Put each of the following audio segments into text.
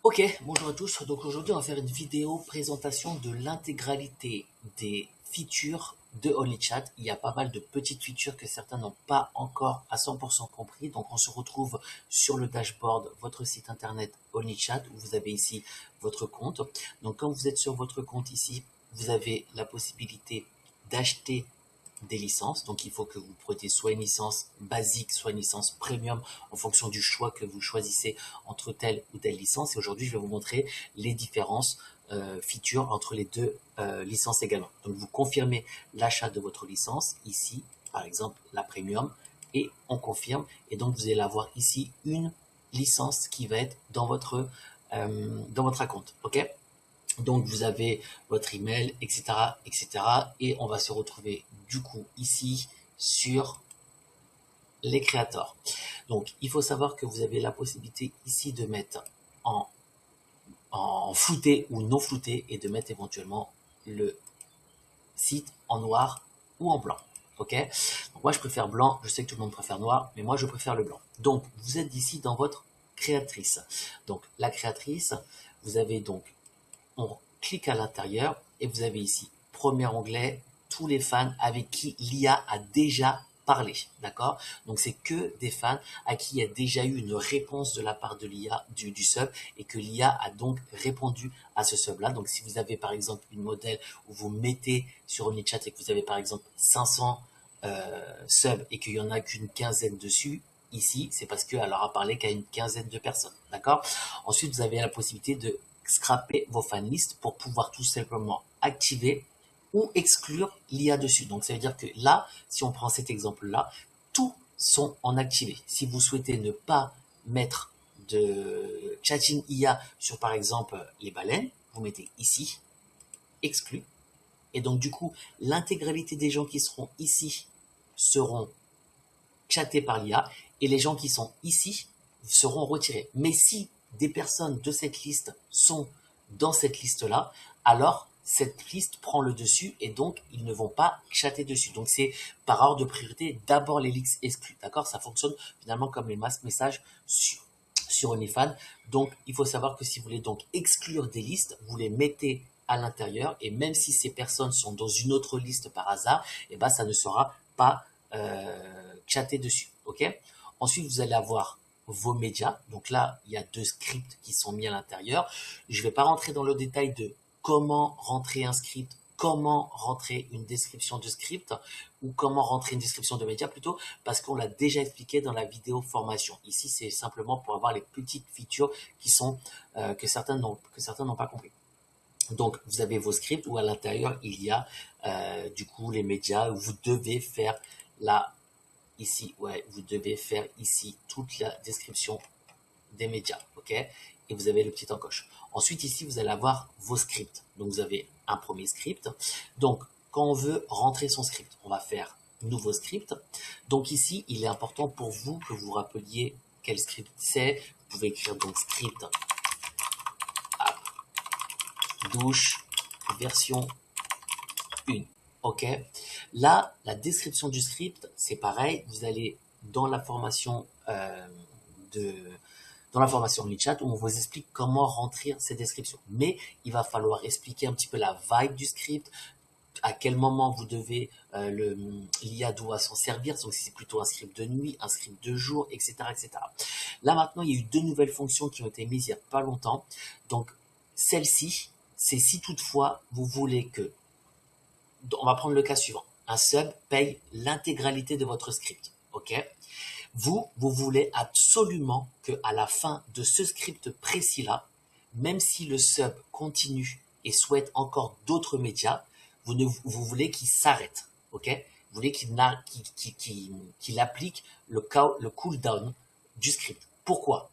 Ok, bonjour à tous. Donc aujourd'hui, on va faire une vidéo présentation de l'intégralité des features de OnlyChat. Il y a pas mal de petites features que certains n'ont pas encore à 100% compris. Donc on se retrouve sur le dashboard, votre site internet OnlyChat, où vous avez ici votre compte. Donc quand vous êtes sur votre compte ici, vous avez la possibilité d'acheter des licences. Donc il faut que vous preniez soit une licence basique, soit une licence premium en fonction du choix que vous choisissez entre telle ou telle licence. Et aujourd'hui, je vais vous montrer les différences features entre les deux licences également. Donc vous confirmez l'achat de votre licence ici, par exemple la premium, et on confirme. Et donc vous allez avoir ici une licence qui va être dans votre account. Ok? Donc vous avez votre email, etc., etc. Et on va se retrouver du coup ici sur les créateurs. Donc il faut savoir que vous avez la possibilité ici de mettre en flouté ou non flouté et de mettre éventuellement le site en noir ou en blanc. Ok? Donc moi je préfère blanc, je sais que tout le monde préfère noir, mais moi je préfère le blanc. Donc vous êtes ici dans votre créatrice. Donc la créatrice, vous avez donc on clique à l'intérieur et vous avez ici, premier onglet, tous les fans avec qui l'IA a déjà parlé, d'accord? Donc c'est que des fans à qui il y a déjà eu une réponse de la part de l'IA, du sub, et que l'IA a donc répondu à ce sub-là. Donc si vous avez par exemple une modèle où vous mettez sur OnlyChat et que vous avez par exemple 500 subs et qu'il y en a qu'une quinzaine dessus, ici, c'est parce qu'elle leur a parlé qu'à une quinzaine de personnes, d'accord? Ensuite, vous avez la possibilité de scraper vos fanlists pour pouvoir tout simplement activer ou exclure l'IA dessus. Donc ça veut dire que là, si on prend cet exemple-là, tous sont en activé. Si vous souhaitez ne pas mettre de chatting IA sur par exemple les baleines, vous mettez ici, exclu. Et donc du coup, l'intégralité des gens qui seront ici seront chatés par l'IA et les gens qui sont ici seront retirés. Mais si des personnes de cette liste sont dans cette liste-là, alors cette liste prend le dessus et donc ils ne vont pas chatter dessus. Donc c'est par ordre de priorité d'abord les leaks exclus. D'accord? Ça fonctionne finalement comme les mass messages sur OnlyFans. Donc il faut savoir que si vous voulez donc exclure des listes, vous les mettez à l'intérieur et même si ces personnes sont dans une autre liste par hasard, et ben ça ne sera pas chatter dessus. Ok? Ensuite, vous allez avoir vos médias. Donc là, il y a deux scripts qui sont mis à l'intérieur. Je ne vais pas rentrer dans le détail de comment rentrer un script, comment rentrer une description de script ou comment rentrer une description de média plutôt, parce qu'on l'a déjà expliqué dans la vidéo formation. Ici, c'est simplement pour avoir les petites features qui sont que certains n'ont pas compris. Donc, vous avez vos scripts où à l'intérieur, il y a du coup les médias où vous devez faire ici, ouais, vous devez faire ici toute la description des médias, ok? Et vous avez le petit encoche. Ensuite, ici, vous allez avoir vos scripts. Donc, vous avez un premier script. Donc, quand on veut rentrer son script, on va faire nouveau script. Donc, ici, il est important pour vous que vous rappeliez quel script c'est. Vous pouvez écrire donc script douche version 1. Ok. Là, la description du script, c'est pareil. Vous allez dans la formation dans la formation OnlyChat où on vous explique comment rentrer ces descriptions. Mais il va falloir expliquer un petit peu la vibe du script, à quel moment vous devez l'IA doit s'en servir, donc si c'est plutôt un script de nuit, un script de jour, etc., etc. Là maintenant, il y a eu deux nouvelles fonctions qui ont été mises il n'y a pas longtemps. Donc celle-ci, c'est si toutefois vous voulez que, on va prendre le cas suivant, un sub paye l'intégralité de votre script, ok? Vous voulez absolument qu'à la fin de ce script précis-là, même si le sub continue et souhaite encore d'autres médias, vous voulez qu'il s'arrête, ok? Vous voulez qu'il applique le cooldown du script. Pourquoi?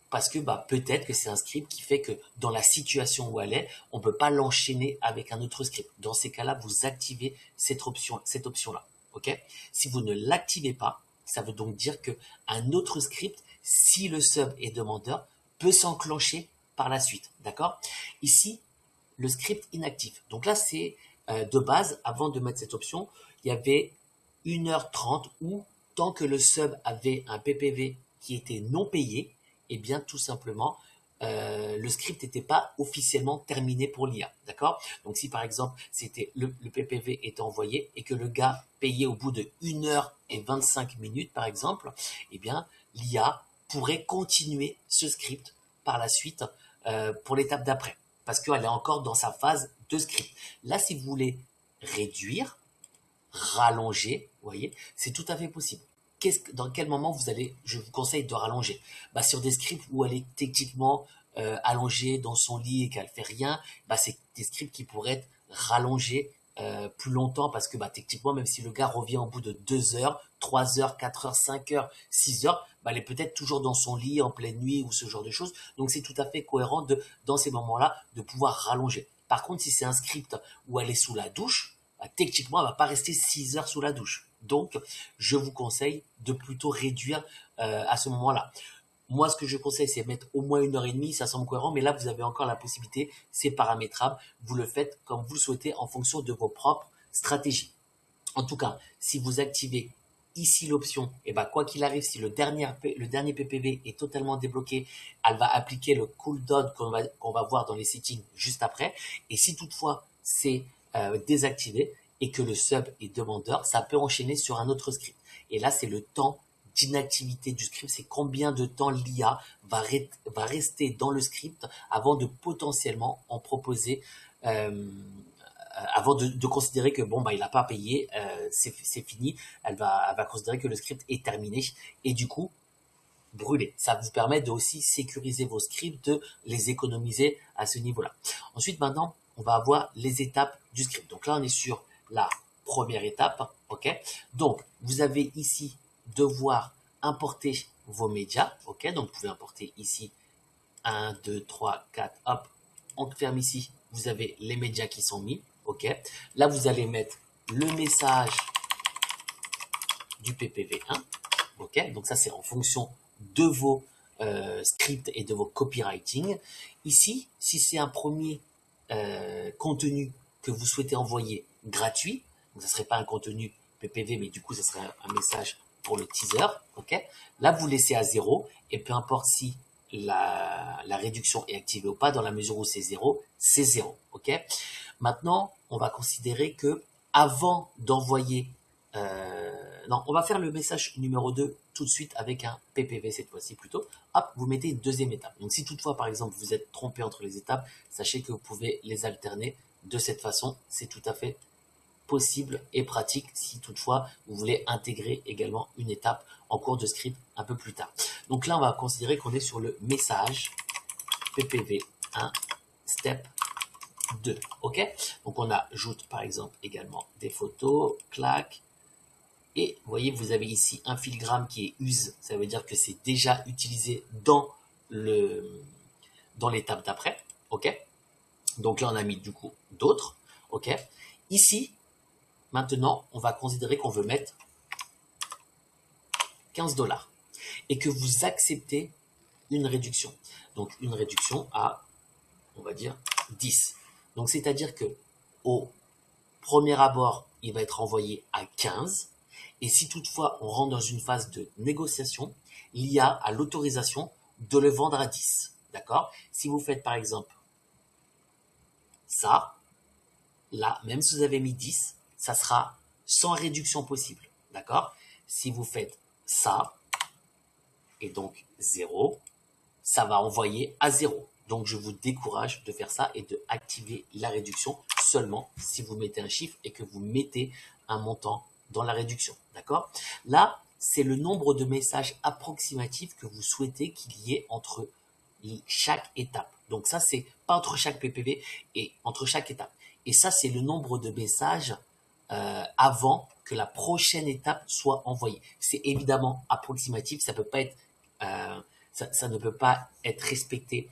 Parce que peut-être que c'est un script qui fait que dans la situation où elle est, on ne peut pas l'enchaîner avec un autre script. Dans ces cas-là, vous activez cette option-là. Ok? Si vous ne l'activez pas, ça veut donc dire que un autre script, si le sub est demandeur, peut s'enclencher par la suite. D'accord? Ici, le script inactif. Donc là, c'est de base, avant de mettre cette option, il y avait 1h30 où, tant que le sub avait un PPV qui était non payé, eh bien, tout simplement, le script n'était pas officiellement terminé pour l'IA, d'accord? Donc si par exemple le PPV était envoyé et que le gars payait au bout de 1h25 par exemple, eh bien l'IA pourrait continuer ce script par la suite pour l'étape d'après, parce qu'elle est encore dans sa phase de script. Là, si vous voulez réduire, rallonger, vous voyez, c'est tout à fait possible. Dans quel moment je vous conseille de rallonger? Bah, sur des scripts où elle est techniquement allongée dans son lit et qu'elle fait rien, bah, c'est des scripts qui pourraient être rallongés plus longtemps parce que bah, techniquement, même si le gars revient au bout de 2 heures, 3 heures, 4 heures, 5 heures, 6 heures, bah, elle est peut-être toujours dans son lit en pleine nuit ou ce genre de choses. Donc c'est tout à fait cohérent dans ces moments-là de pouvoir rallonger. Par contre, si c'est un script où elle est sous la douche, bah, techniquement, elle va pas rester 6 heures sous la douche. Donc, je vous conseille de plutôt réduire à ce moment-là. Moi, ce que je conseille, c'est mettre au moins 1h30, ça semble cohérent, mais là, vous avez encore la possibilité, c'est paramétrable, vous le faites comme vous le souhaitez en fonction de vos propres stratégies. En tout cas, si vous activez ici l'option, et ben quoi qu'il arrive, si le dernier PPV est totalement débloqué, elle va appliquer le cooldown qu'on va voir dans les settings juste après. Et si toutefois c'est désactivé et que le sub est demandeur, ça peut enchaîner sur un autre script. Et là, c'est le temps d'inactivité du script, c'est combien de temps l'IA va rester dans le script avant de potentiellement en proposer avant de considérer que bon bah il n'a pas payé, c'est fini, elle va considérer que le script est terminé et du coup brûler. Ça vous permet de aussi sécuriser vos scripts, de les économiser à ce niveau-là. Ensuite maintenant on va avoir les étapes du script. Donc là on est sur la première étape, ok. Donc vous avez ici devoir importer vos médias, ok. Donc vous pouvez importer ici 1, 2, 3, 4, hop, on ferme ici, vous avez les médias qui sont mis. Ok, là vous allez mettre le message du PPV1. Ok, donc ça c'est en fonction de vos scripts et de vos copywriting. Ici, si c'est un premier contenu que vous souhaitez envoyer gratuit, donc ça serait pas un contenu PPV, mais du coup ça serait un message pour le teaser. Ok, là vous laissez à 0 et peu importe si la réduction est activée ou pas, dans la mesure où c'est 0, c'est 0. Ok. Maintenant, on va considérer que avant d'envoyer... non, on va faire le message numéro 2 tout de suite avec un PPV cette fois-ci plutôt. Hop, vous mettez une deuxième étape. Donc si toutefois, par exemple, vous êtes trompé entre les étapes, sachez que vous pouvez les alterner de cette façon. C'est tout à fait possible et pratique si toutefois vous voulez intégrer également une étape en cours de script un peu plus tard. Donc là, on va considérer qu'on est sur le message PPV 1 step 2, ok. Donc on ajoute par exemple également des photos, clac, et vous voyez vous avez ici un filigrane qui est use, ça veut dire que c'est déjà utilisé dans l'étape d'après, ok. Donc là on a mis du coup d'autres, ok. Ici maintenant on va considérer qu'on veut mettre 15$ et que vous acceptez une réduction, donc une réduction à on va dire 10. Donc c'est-à-dire que au premier abord, il va être envoyé à 15. Et si toutefois on rentre dans une phase de négociation, l'IA a l'autorisation de le vendre à 10. D'accord? Si vous faites par exemple ça, là, même si vous avez mis 10, ça sera sans réduction possible. D'accord? Si vous faites ça, et donc 0, ça va envoyer à 0. Donc je vous décourage de faire ça et de activer la réduction seulement si vous mettez un chiffre et que vous mettez un montant dans la réduction. D'accord? Là, c'est le nombre de messages approximatifs que vous souhaitez qu'il y ait entre chaque étape. Donc ça, c'est pas entre chaque PPV et entre chaque étape. Et ça, c'est le nombre de messages avant que la prochaine étape soit envoyée. C'est évidemment approximatif, ça peut pas être ça ne peut pas être respecté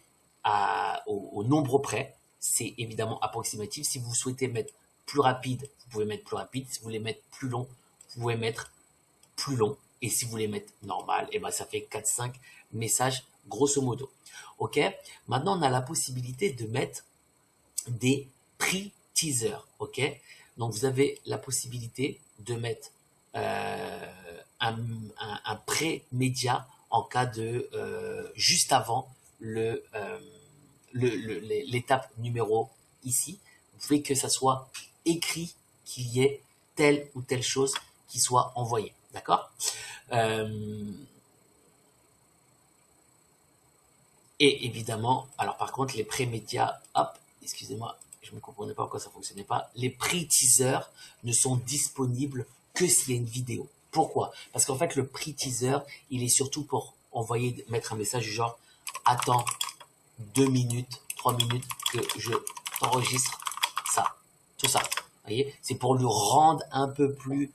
au nombre près. C'est évidemment approximatif. Si vous souhaitez mettre plus rapide, vous pouvez mettre plus rapide. Si vous voulez mettre plus long, vous pouvez mettre plus long. Et si vous voulez mettre normal, et ben ça fait 4-5 messages grosso modo. Ok. Maintenant, on a la possibilité de mettre des prix teasers. Ok. Donc, vous avez la possibilité de mettre un pré-média en cas de juste avant l'étape numéro ici. Vous voulez que ça soit écrit qu'il y ait telle ou telle chose qui soit envoyée. D'accord? Et évidemment, alors par contre, les pré-médias, hop, excusez-moi, je ne comprenais pas pourquoi ça ne fonctionnait pas. Les pré-teasers ne sont disponibles que s'il y a une vidéo. Pourquoi? Parce qu'en fait, le pré-teaser, il est surtout pour envoyer, mettre un message du genre attends 2 minutes, 3 minutes que je t'enregistre ça, tout ça. Vous voyez, c'est pour le rendre un peu plus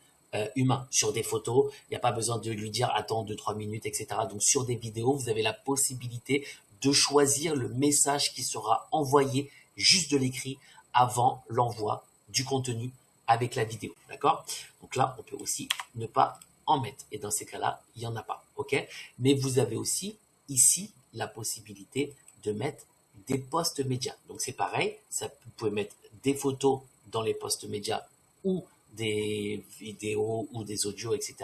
humain. Sur des photos, il n'y a pas besoin de lui dire attends 2-3 minutes, etc. Donc sur des vidéos, vous avez la possibilité de choisir le message qui sera envoyé, juste de l'écrit, avant l'envoi du contenu avec la vidéo. D'accord? Donc là, on peut aussi ne pas en mettre. Et dans ces cas-là, il n'y en a pas. OK? Mais vous avez aussi ici la possibilité de mettre des posts médias. Donc c'est pareil, ça, vous pouvez mettre des photos dans les posts médias ou des vidéos ou des audios, etc.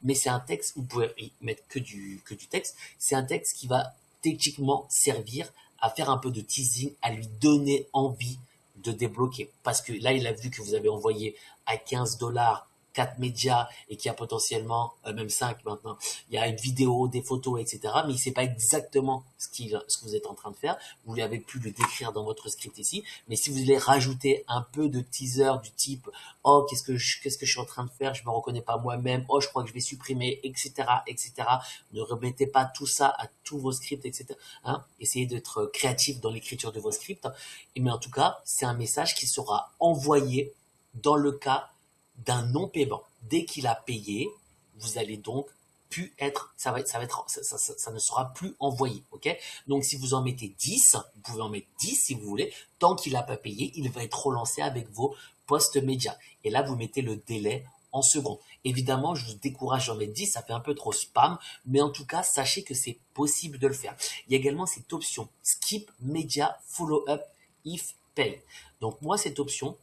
Mais c'est un texte, vous pouvez y mettre que du texte. C'est un texte qui va techniquement servir à faire un peu de teasing, à lui donner envie de débloquer. Parce que là, il a vu que vous avez envoyé à 15$ 4 médias et qu'il y a potentiellement, même 5 maintenant, il y a une vidéo, des photos, etc. Mais il ne sait pas exactement ce que vous êtes en train de faire. Vous l'avez pu le décrire dans votre script ici. Mais si vous voulez rajouter un peu de teaser du type « Oh, qu'est-ce que je suis en train de faire? Je me reconnais pas moi-même. Oh, je crois que je vais supprimer, etc. etc. » Ne remettez pas tout ça à tous vos scripts, etc. Hein? Essayez d'être créatif dans l'écriture de vos scripts. Mais en tout cas, c'est un message qui sera envoyé dans le cas d'un non-paiement. Dès qu'il a payé, vous allez donc plus être, ça ne sera plus envoyé, ok? Donc, si vous en mettez 10, vous pouvez en mettre 10 si vous voulez. Tant qu'il n'a pas payé, il va être relancé avec vos posts médias. Et là, vous mettez le délai en secondes. Évidemment, je vous décourage d'en mettre 10, ça fait un peu trop spam, mais en tout cas, sachez que c'est possible de le faire. Il y a également cette option Skip Media Follow-up if pay. Donc, moi, cette option,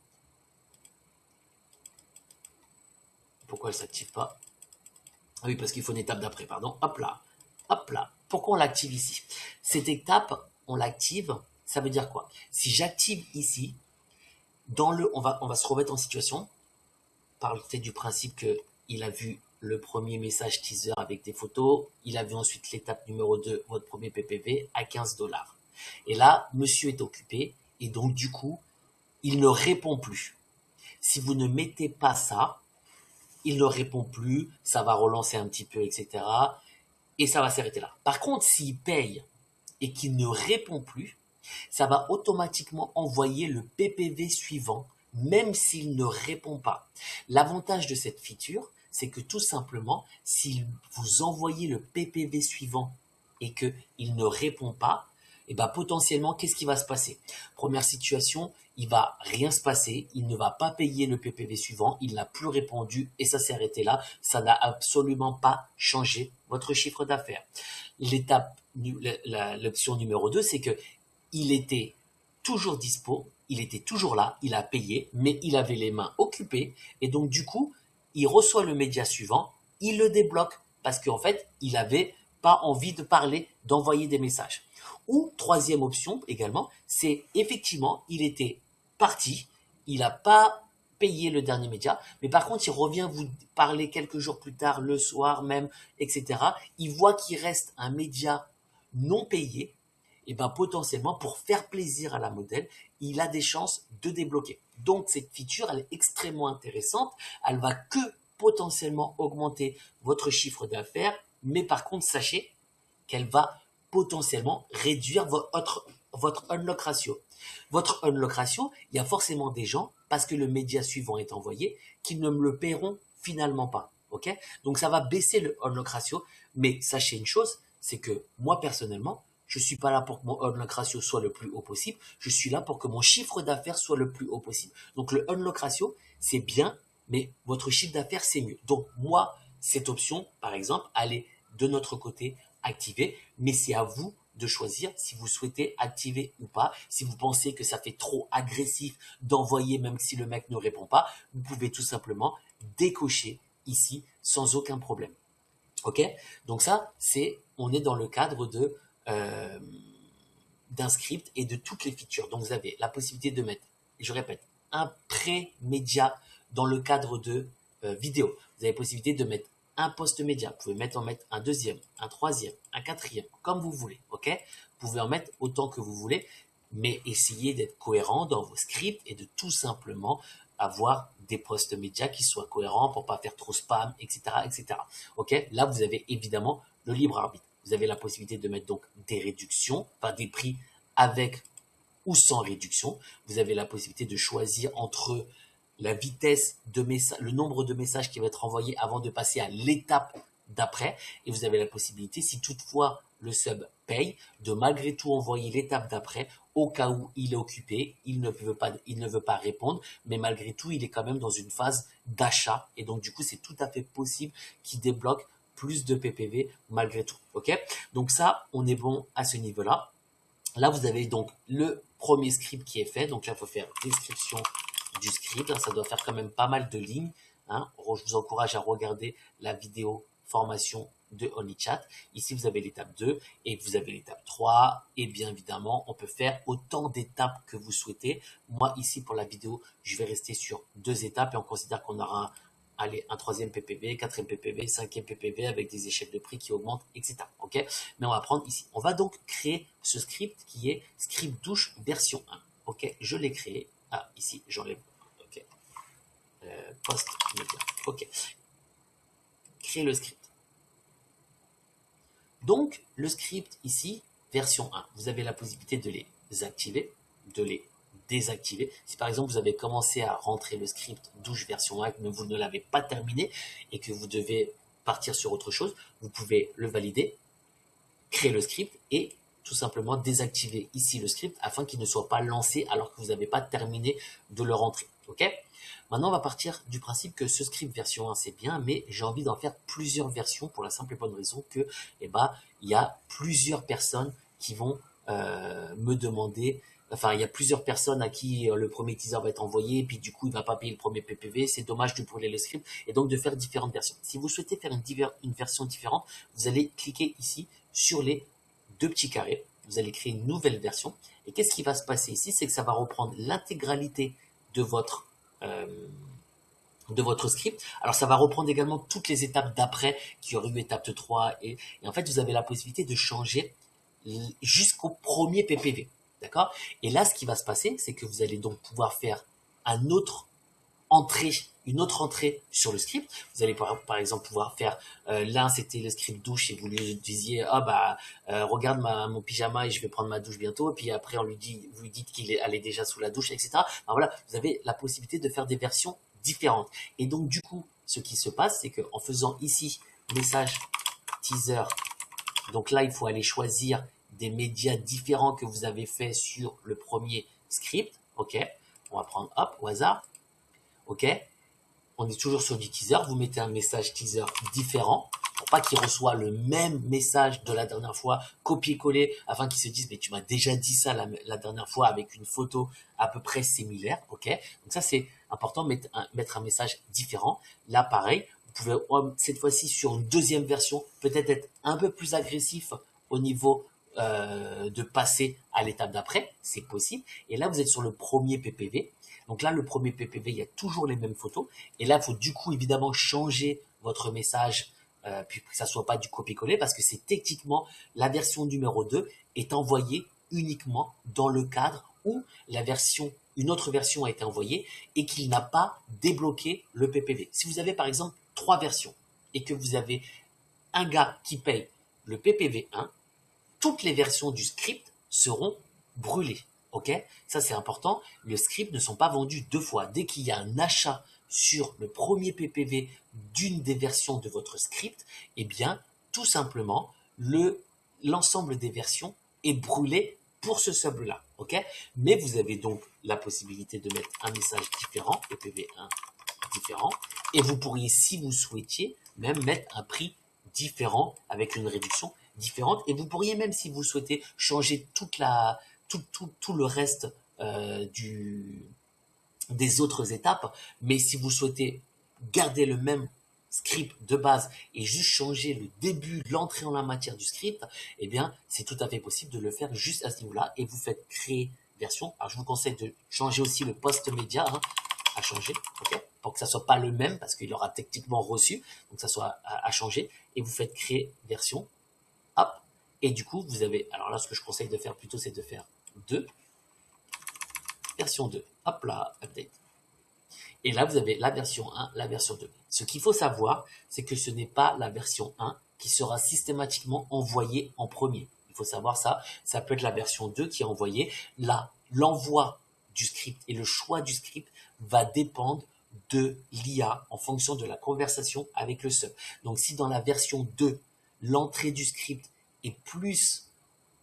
pourquoi elle ne s'active pas? Ah oui, parce qu'il faut une étape d'après, pardon. Hop là, hop là. Pourquoi on l'active ici? Cette étape, on l'active, ça veut dire quoi? Si j'active ici, on va se remettre en situation, par le fait du principe qu'il a vu le premier message teaser avec des photos, il a vu ensuite l'étape numéro 2, votre premier PPV, à 15$. Et là, monsieur est occupé, et donc du coup, il ne répond plus. Si vous ne mettez pas ça, il ne répond plus, ça va relancer un petit peu, etc. Et ça va s'arrêter là. Par contre, s'il paye et qu'il ne répond plus, ça va automatiquement envoyer le PPV suivant, même s'il ne répond pas. L'avantage de cette feature, c'est que tout simplement, si vous envoyez le PPV suivant et qu'il ne répond pas, et ben potentiellement, qu'est-ce qui va se passer? Première situation, il va rien se passer, il ne va pas payer le PPV suivant, il n'a plus répondu et ça s'est arrêté là. Ça n'a absolument pas changé votre chiffre d'affaires. L'option numéro 2, c'est que il était toujours dispo, il était toujours là, il a payé, mais il avait les mains occupées et donc du coup, il reçoit le média suivant, il le débloque parce qu'en fait, il avait pas envie de parler, d'envoyer des messages. Ou troisième option également, c'est effectivement, il était parti, il n'a pas payé le dernier média, mais par contre, il revient vous parler quelques jours plus tard, le soir même, etc. Il voit qu'il reste un média non payé, et ben potentiellement, pour faire plaisir à la modèle, il a des chances de débloquer. Donc, cette feature, elle est extrêmement intéressante. Elle va que potentiellement augmenter votre chiffre d'affaires, mais par contre, sachez qu'elle va potentiellement réduire votre unlock ratio. Votre unlock ratio, il y a forcément des gens, parce que le média suivant est envoyé, qui ne me le paieront finalement pas. Ok? Donc ça va baisser le unlock ratio, mais sachez une chose, c'est que moi personnellement, je ne suis pas là pour que mon unlock ratio soit le plus haut possible, je suis là pour que mon chiffre d'affaires soit le plus haut possible. Donc le unlock ratio, c'est bien, mais votre chiffre d'affaires, c'est mieux. Donc moi, cette option, par exemple, elle est de notre côté activée, mais c'est à vous de choisir si vous souhaitez activer ou pas. Si vous pensez que ça fait trop agressif d'envoyer même si le mec ne répond pas, vous pouvez tout simplement décocher ici sans aucun problème. Ok? Donc ça, on est dans le cadre de d'un script et de toutes les features. Donc vous avez la possibilité de mettre, je répète, un pré-média dans le cadre de vidéo. Vous avez la possibilité de mettre un post média. Vous pouvez en mettre un deuxième, un troisième, un quatrième, comme vous voulez. Ok? Vous pouvez en mettre autant que vous voulez, mais essayez d'être cohérent dans vos scripts et de tout simplement avoir des posts médias qui soient cohérents pour pas faire trop spam, etc., etc. Ok? Là, vous avez évidemment le libre arbitre. Vous avez la possibilité de mettre donc des réductions, enfin des prix avec ou sans réduction. Vous avez la possibilité de choisir entre la vitesse de message, le nombre de messages qui va être envoyé avant de passer à l'étape d'après. Et vous avez la possibilité, si toutefois le sub paye, de malgré tout envoyer l'étape d'après au cas où il est occupé, il ne veut pas répondre, mais malgré tout, il est quand même dans une phase d'achat. Et donc, du coup, c'est tout à fait possible qu'il débloque plus de PPV malgré tout. Ok? Donc ça, on est bon à ce niveau-là. Là, vous avez donc le premier script qui est fait. Donc là, il faut faire description du script. Ça doit faire quand même pas mal de lignes. Hein. Je vous encourage à regarder la vidéo formation de OnlyChat. Ici, vous avez l'étape 2 et vous avez l'étape 3. Et bien évidemment, on peut faire autant d'étapes que vous souhaitez. Moi, ici, pour la vidéo, je vais rester sur 2 étapes et on considère qu'on aura un troisième PPV, quatrième PPV, cinquième PPV avec des échelles de prix qui augmentent, etc. Ok? Mais on va prendre ici. On va donc créer ce script qui est script douche version 1. Ok? Je l'ai créé. Ah, ici, j'enlève. Ok. Post média. Ok. Créer le script. Donc, le script ici, version 1, vous avez la possibilité de les activer, de les désactiver. Si par exemple vous avez commencé à rentrer le script douche version 1 mais vous ne l'avez pas terminé et que vous devez partir sur autre chose, vous pouvez le valider, créer le script et tout simplement désactiver ici le script afin qu'il ne soit pas lancé alors que vous n'avez pas terminé de le rentrer. Ok? Maintenant, on va partir du principe que ce script version 1, c'est bien, mais j'ai envie d'en faire plusieurs versions pour la simple et bonne raison que, il y a plusieurs personnes qui vont me demander, enfin, il y a plusieurs personnes à qui le premier teaser va être envoyé, et puis du coup, il va pas payer le premier PPV, c'est dommage de brûler le script, et donc de faire différentes versions. Si vous souhaitez faire une version différente, vous allez cliquer ici sur les 2 petits carrés, vous allez créer une nouvelle version, et qu'est-ce qui va se passer ici? C'est que ça va reprendre l'intégralité de votre script. Alors ça va reprendre également toutes les étapes d'après, qui aurait eu étape 3 et en fait vous avez la possibilité de changer jusqu'au premier PPV. D'accord? Et là ce qui va se passer, c'est que vous allez donc pouvoir faire une autre entrée sur le script. Vous allez par exemple pouvoir faire, là c'était le script douche et vous lui disiez regarde mon pyjama et je vais prendre ma douche bientôt, et puis après vous lui dites qu'il est déjà sous la douche, etc. Alors voilà, vous avez la possibilité de faire des versions différentes. Et donc du coup, ce qui se passe, c'est qu'en faisant ici message teaser, donc là il faut aller choisir des médias différents que vous avez fait sur le premier script. Ok, on va prendre au hasard. Ok, on est toujours sur du teaser, vous mettez un message teaser différent pour pas qu'il reçoive le même message de la dernière fois, copier-coller, afin qu'il se dise mais tu m'as déjà dit ça la dernière fois avec une photo à peu près similaire. Ok, donc ça c'est important, mettre un message différent. Là pareil, vous pouvez cette fois-ci sur une deuxième version peut-être être un peu plus agressif au niveau de passer à l'étape d'après, c'est possible. Et là vous êtes sur le premier PPV. Donc là, le premier PPV, il y a toujours les mêmes photos. Et là, il faut du coup, évidemment, changer votre message, puis que ça soit pas du copier-coller, parce que c'est techniquement la version numéro 2 est envoyée uniquement dans le cadre où une autre version a été envoyée et qu'il n'a pas débloqué le PPV. Si vous avez par exemple 3 versions et que vous avez un gars qui paye le PPV 1, toutes les versions du script seront brûlées. Ok, ça c'est important. Les scripts ne sont pas vendus 2 fois. Dès qu'il y a un achat sur le premier PPV d'une des versions de votre script, eh bien, tout simplement, l'ensemble des versions est brûlé pour ce sub-là. Ok, mais vous avez donc la possibilité de mettre un message différent, PPV1 différent, et vous pourriez, si vous souhaitiez, même mettre un prix différent avec une réduction différente. Et vous pourriez même, si vous souhaitez, changer tout le reste des autres étapes. Mais si vous souhaitez garder le même script de base et juste changer le début, l'entrée en la matière du script, eh bien, c'est tout à fait possible de le faire juste à ce niveau-là et vous faites créer version. Alors, je vous conseille de changer aussi le post média à changer, ok, pour que ça soit pas le même parce qu'il aura techniquement reçu, donc ça soit à changer et vous faites créer version, hop, et du coup, vous avez, alors là, ce que je conseille de faire plutôt, c'est de faire 2, version 2, hop là, update. Et là, vous avez la version 1, la version 2. Ce qu'il faut savoir, c'est que ce n'est pas la version 1 qui sera systématiquement envoyée en premier. Il faut savoir ça. Ça peut être la version 2 qui est envoyée. Là, l'envoi du script et le choix du script va dépendre de l'IA en fonction de la conversation avec le sub. Donc, si dans la version 2, l'entrée du script est plus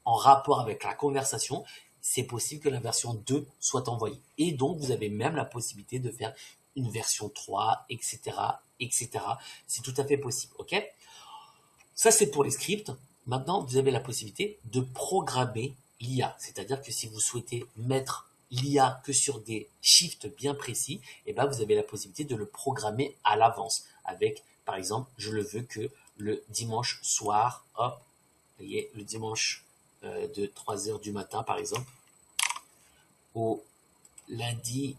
en rapport avec la conversation, c'est possible que la version 2 soit envoyée. Et donc, vous avez même la possibilité de faire une version 3, etc., etc. C'est tout à fait possible, ok? Ça, c'est pour les scripts. Maintenant, vous avez la possibilité de programmer l'IA. C'est-à-dire que si vous souhaitez mettre l'IA que sur des shifts bien précis, eh ben, vous avez la possibilité de le programmer à l'avance. Avec, par exemple, je le veux que le dimanche soir, hop, vous voyez, le dimanche de 3 heures du matin, par exemple, au lundi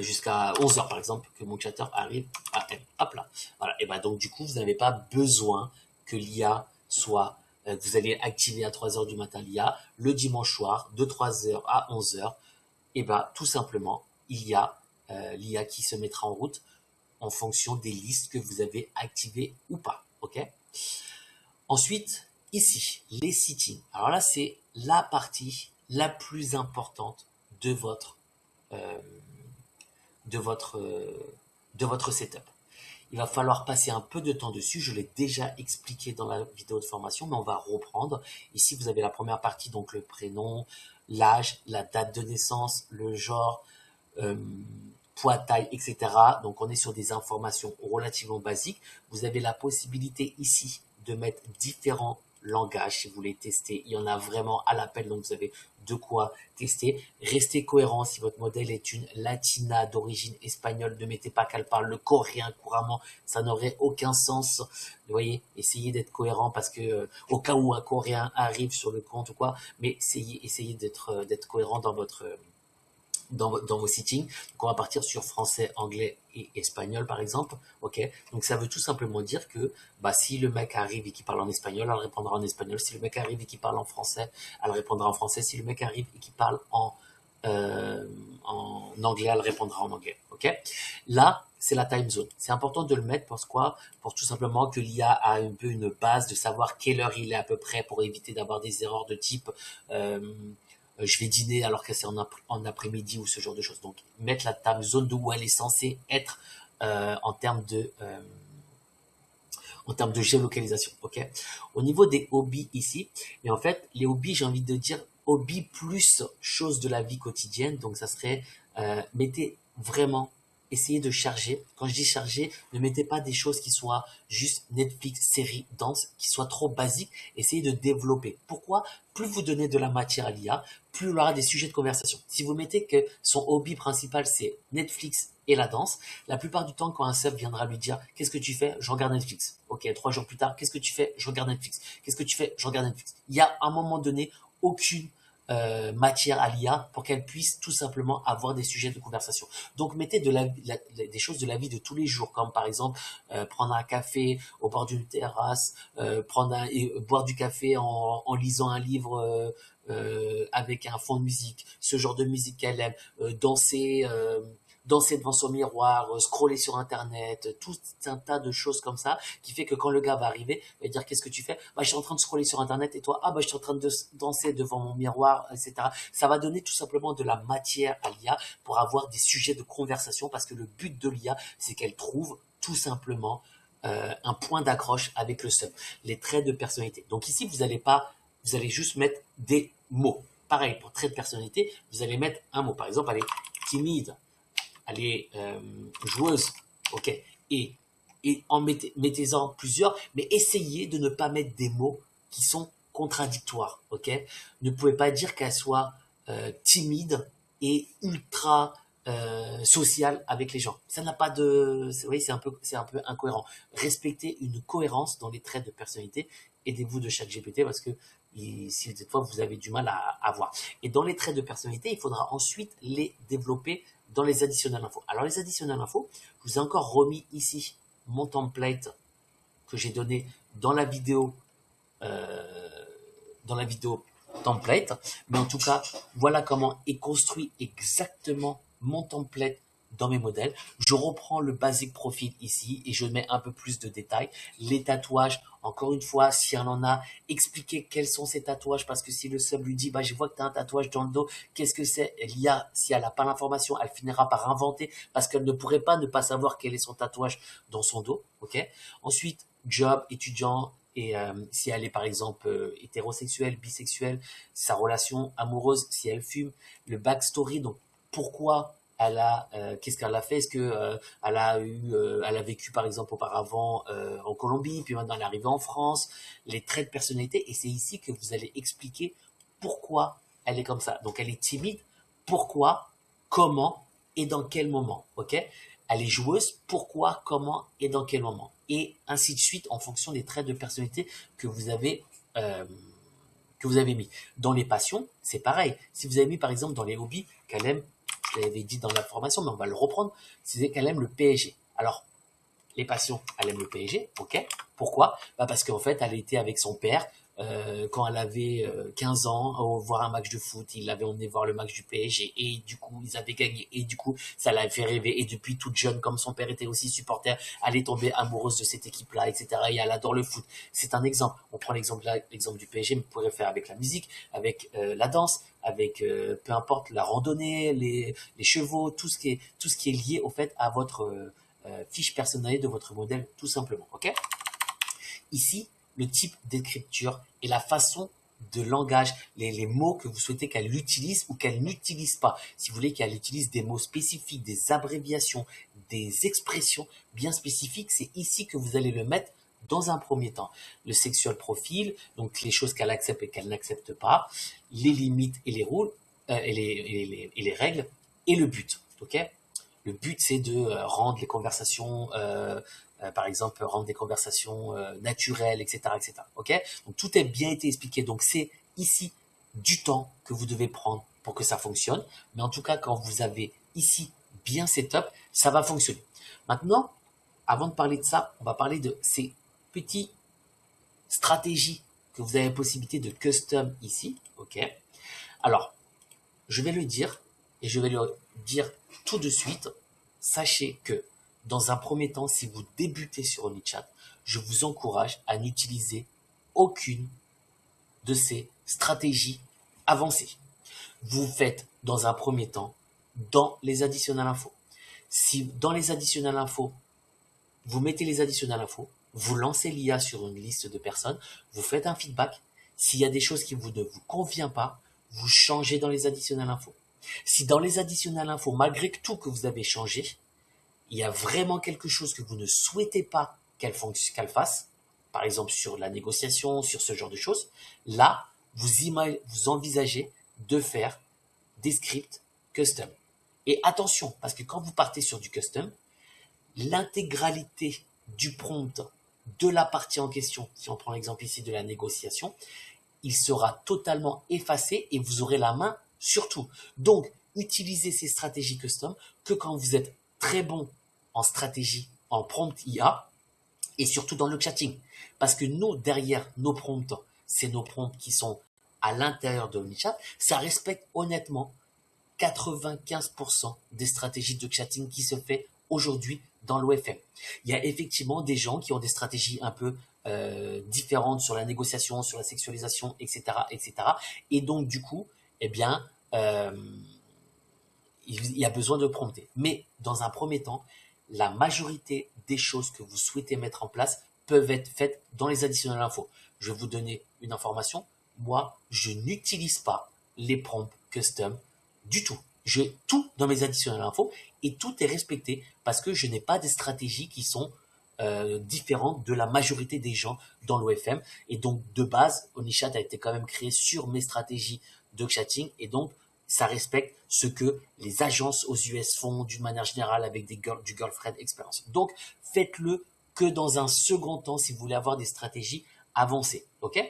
jusqu'à 11 heures, par exemple, que mon chatter arrive à M. Hop là. Voilà. Et ben donc, du coup, vous n'avez pas besoin que l'IA soit, vous allez activer à 3 heures du matin l'IA, le dimanche soir, de 3 heures à 11 heures. Et ben, tout simplement, il y a l'IA qui se mettra en route en fonction des listes que vous avez activées ou pas. Ok? Ensuite, ici, les settings. Alors là, c'est la partie la plus importante de votre de votre setup. Il va falloir passer un peu de temps dessus. Je l'ai déjà expliqué dans la vidéo de formation, mais on va reprendre. Ici, vous avez la première partie, donc le prénom, l'âge, la date de naissance, le genre, poids, taille, etc. Donc, on est sur des informations relativement basiques. Vous avez la possibilité ici de mettre différents langages si vous voulez tester. Il y en a vraiment à l'appel, donc vous avez de quoi tester. Restez cohérent. Si votre modèle est une latina d'origine espagnole, ne mettez pas qu'elle parle le coréen couramment. Ça n'aurait aucun sens. Vous voyez, essayez d'être cohérent parce que au cas où un coréen arrive sur le compte ou quoi, mais essayez d'être cohérent dans votre dans vos settings. Donc on va partir sur français, anglais et espagnol par exemple. Ok. Donc ça veut tout simplement dire que si le mec arrive et qui parle en espagnol, elle répondra en espagnol. Si le mec arrive et qui parle en français, elle répondra en français. Si le mec arrive et qui parle en anglais, elle répondra en anglais. Ok. Là, c'est la time zone. C'est important de le mettre parce quoi? Pour tout simplement que l'IA a un peu une base de savoir quelle heure il est à peu près pour éviter d'avoir des erreurs de type je vais dîner alors que c'est en après-midi ou ce genre de choses. Donc, mettre la time zone d'où elle est censée être en termes de géolocalisation. Ok. Au niveau des hobbies ici, et en fait, les hobbies, j'ai envie de dire hobby plus choses de la vie quotidienne. Donc, ça serait mettez vraiment essayez de charger. Quand je dis charger, ne mettez pas des choses qui soient juste Netflix, séries, danse, qui soient trop basiques. Essayez de développer. Pourquoi? Plus vous donnez de la matière à l'IA, plus il aura des sujets de conversation. Si vous mettez que son hobby principal, c'est Netflix et la danse, la plupart du temps, quand un sub viendra lui dire « Qu'est-ce que tu fais ?» « Je regarde Netflix. » Ok, 3 jours plus tard, « Qu'est-ce que tu fais ?» « Je regarde Netflix. » « Qu'est-ce que tu fais ?» « Je regarde Netflix. » Il y a à un moment donné aucune matière à l'IA pour qu'elle puisse tout simplement avoir des sujets de conversation. Donc mettez des choses de la vie de tous les jours, comme par exemple prendre un café au bord d'une terrasse, boire du café en lisant un livre avec un fond de musique, ce genre de musique qu'elle aime, danser devant son miroir, scroller sur internet, tout un tas de choses comme ça, qui fait que quand le gars va arriver, il va dire qu'est-ce que tu fais? Je suis en train de scroller sur internet et toi, je suis en train de danser devant mon miroir, etc. Ça va donner tout simplement de la matière à l'IA pour avoir des sujets de conversation parce que le but de l'IA, c'est qu'elle trouve tout simplement un point d'accroche avec le sub, les traits de personnalité. Donc ici, vous allez juste mettre des mots. Pareil, pour trait de personnalité, vous allez mettre un mot. Par exemple, elle est timide, elle est joueuse, ok, et mettez-en plusieurs, mais essayez de ne pas mettre des mots qui sont contradictoires, ok. Ne pouvez pas dire qu'elle soit timide et ultra social avec les gens. Ça n'a pas de, vous voyez, c'est un peu incohérent. Respectez une cohérence dans les traits de personnalité. Aidez-vous de ChatGPT parce que si cette fois vous avez du mal à voir. Et dans les traits de personnalité, il faudra ensuite les développer dans les additionnels infos. Alors les additionnels infos, je vous ai encore remis ici mon template que j'ai donné dans la vidéo template. Mais en tout cas, voilà comment est construit exactement mon template dans mes modèles. Je reprends le basic profil ici et je mets un peu plus de détails. Les tatouages, encore une fois, si elle en a, expliquer quels sont ces tatouages parce que si le sub lui dit, bah, je vois que tu as un tatouage dans le dos, qu'est-ce que c'est? L'IA, si elle n'a pas l'information, elle finira par inventer parce qu'elle ne pourrait pas ne pas savoir quel est son tatouage dans son dos. Ok. Ensuite, job, étudiant, et si elle est par exemple hétérosexuelle, bisexuelle, sa relation amoureuse, si elle fume, le backstory, donc pourquoi elle a, qu'est-ce qu'elle a fait, est-ce que elle a vécu par exemple auparavant en Colombie, puis maintenant elle est arrivée en France, les traits de personnalité, et c'est ici que vous allez expliquer pourquoi elle est comme ça. Donc elle est timide, pourquoi, comment et dans quel moment, ok? Elle est joueuse, pourquoi, comment et dans quel moment. Et ainsi de suite en fonction des traits de personnalité que vous avez, euh, que vous avez mis. Dans les passions, c'est pareil. Si vous avez mis par exemple dans les hobbies qu'elle aime, je l'avais dit dans la formation, mais on va le reprendre, c'est qu'elle aime le PSG. Alors, les passions, elle aime le PSG, ok. Pourquoi? Bah parce qu'en fait, elle était avec son père quand elle avait 15 ans, voir un match de foot, il l'avait emmené voir le match du PSG et du coup, ils avaient gagné et du coup, ça l'a fait rêver et depuis toute jeune, comme son père était aussi supporter, elle est tombée amoureuse de cette équipe-là, etc. Et elle adore le foot. C'est un exemple. On prend l'exemple du PSG, mais vous pourrez faire avec la musique, avec la danse, avec peu importe la randonnée, les chevaux, tout ce qui est lié au fait à votre fiche personnalisée de votre modèle, tout simplement. Ok. Ici, le type d'écriture et la façon de langage, les mots que vous souhaitez qu'elle utilise ou qu'elle n'utilise pas. Si vous voulez qu'elle utilise des mots spécifiques, des abréviations, des expressions bien spécifiques, c'est ici que vous allez le mettre dans un premier temps. Le sexual profile, donc les choses qu'elle accepte et qu'elle n'accepte pas, les limites et les rôles, et les règles, et le but. Ok. Le but, c'est de rendre les conversations par exemple, rendre des conversations naturelles, etc., etc. Ok. Donc tout est bien été expliqué. Donc c'est ici du temps que vous devez prendre pour que ça fonctionne. Mais en tout cas, quand vous avez ici bien setup, ça va fonctionner. Maintenant, avant de parler de ça, on va parler de ces petites stratégies que vous avez la possibilité de custom ici. Ok. Alors, je vais le dire et je vais le dire tout de suite. Sachez que dans un premier temps, si vous débutez sur OnlyChat, je vous encourage à n'utiliser aucune de ces stratégies avancées. Vous faites dans un premier temps dans les additionnels infos. Si dans les additionnels infos, vous mettez les additionnels infos, vous lancez l'IA sur une liste de personnes, vous faites un feedback. S'il y a des choses qui ne vous conviennent pas, vous changez dans les additionnels infos. Si dans les additionnels infos, malgré tout que vous avez changé, il y a vraiment quelque chose que vous ne souhaitez pas qu'elle fasse, par exemple sur la négociation, sur ce genre de choses, là, vous envisagez de faire des scripts custom. Et attention, parce que quand vous partez sur du custom, l'intégralité du prompt de la partie en question, si on prend l'exemple ici de la négociation, il sera totalement effacé et vous aurez la main sur tout. Donc, utilisez ces stratégies custom que quand vous êtes très bon en stratégie, en prompt IA et surtout dans le chatting. Parce que nous, derrière nos prompts, c'est nos prompts qui sont à l'intérieur de OnlyChat, ça respecte honnêtement 95% des stratégies de chatting qui se fait aujourd'hui dans l'OFM. Il y a effectivement des gens qui ont des stratégies un peu différentes sur la négociation, sur la sexualisation, etc., etc. Et donc du coup, eh bien, il y a besoin de prompter. Mais dans un premier temps, la majorité des choses que vous souhaitez mettre en place peuvent être faites dans les additionnels infos. Je vais vous donner une information. Moi, je n'utilise pas les prompts custom du tout. J'ai tout dans mes additionnels infos et tout est respecté parce que je n'ai pas des stratégies qui sont différentes de la majorité des gens dans l'OFM. Et donc, de base, OnlyChat a été quand même créé sur mes stratégies de chatting et donc, ça respecte ce que les agences aux US font d'une manière générale avec du girlfriend experience. Donc, faites-le que dans un second temps si vous voulez avoir des stratégies avancées. Ok?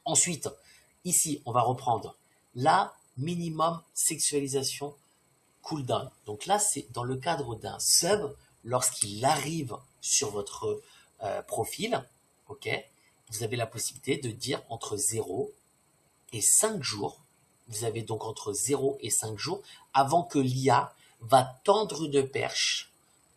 Ensuite, ici, on va reprendre la minimum sexualisation cooldown. Donc là, c'est dans le cadre d'un sub, lorsqu'il arrive sur votre profil, ok, vous avez la possibilité de dire entre 0 et 5 jours. Vous avez donc entre 0 et 5 jours avant que l'IA va tendre une perche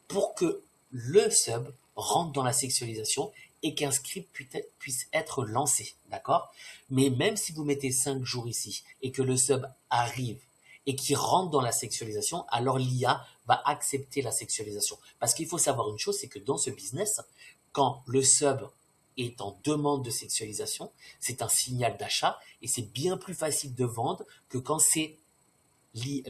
pour que le sub rentre dans la sexualisation et qu'un script puisse être lancé, d'accord? Mais même si vous mettez 5 jours ici et que le sub arrive et qu'il rentre dans la sexualisation, alors l'IA va accepter la sexualisation. Parce qu'il faut savoir une chose, c'est que dans ce business, quand le sub est en demande de sexualisation, c'est un signal d'achat et c'est bien plus facile de vendre que quand c'est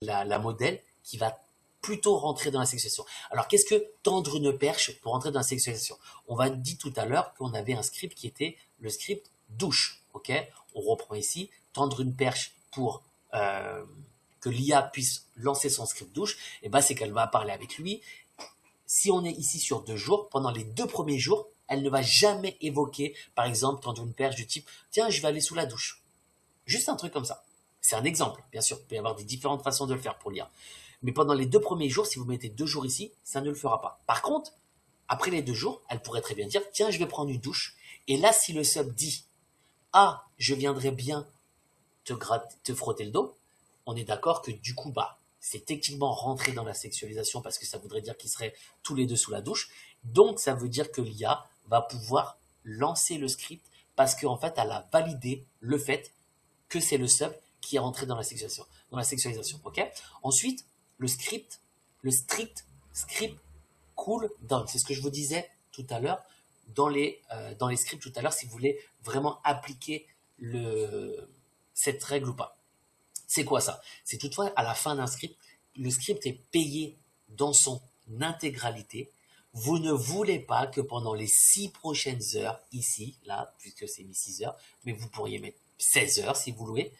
la modèle qui va plutôt rentrer dans la sexualisation. Alors, qu'est-ce que tendre une perche pour rentrer dans la sexualisation? On va dire tout à l'heure qu'on avait un script qui était le script douche. Ok? On reprend ici, tendre une perche pour que l'IA puisse lancer son script douche, et ben c'est qu'elle va parler avec lui. Si on est ici sur 2 jours, pendant les 2 premiers jours, elle ne va jamais évoquer, par exemple, tendre une perche du type « Tiens, je vais aller sous la douche ». Juste un truc comme ça. C'est un exemple, bien sûr. Il peut y avoir des différentes façons de le faire pour l'IA. Mais pendant les 2 premiers jours, si vous mettez 2 jours ici, ça ne le fera pas. Par contre, après les 2 jours, elle pourrait très bien dire « Tiens, je vais prendre une douche ». Et là, si le sub dit « Ah, je viendrai bien te frotter le dos », on est d'accord que du coup, c'est techniquement rentré dans la sexualisation parce que ça voudrait dire qu'ils seraient tous les deux sous la douche. Donc, ça veut dire que l'IA va pouvoir lancer le script parce qu'en fait, elle a validé le fait que c'est le sub qui est rentré dans la sexualisation. Ok? Ensuite, le strict script cool down. C'est ce que je vous disais tout à l'heure dans les scripts tout à l'heure si vous voulez vraiment appliquer cette règle ou pas. C'est quoi ça? C'est toutefois à la fin d'un script, le script est payé dans son intégralité. Vous ne voulez pas que pendant les 6 prochaines heures, ici, là, puisque c'est mis 6 heures, mais vous pourriez mettre 16 heures si vous voulez,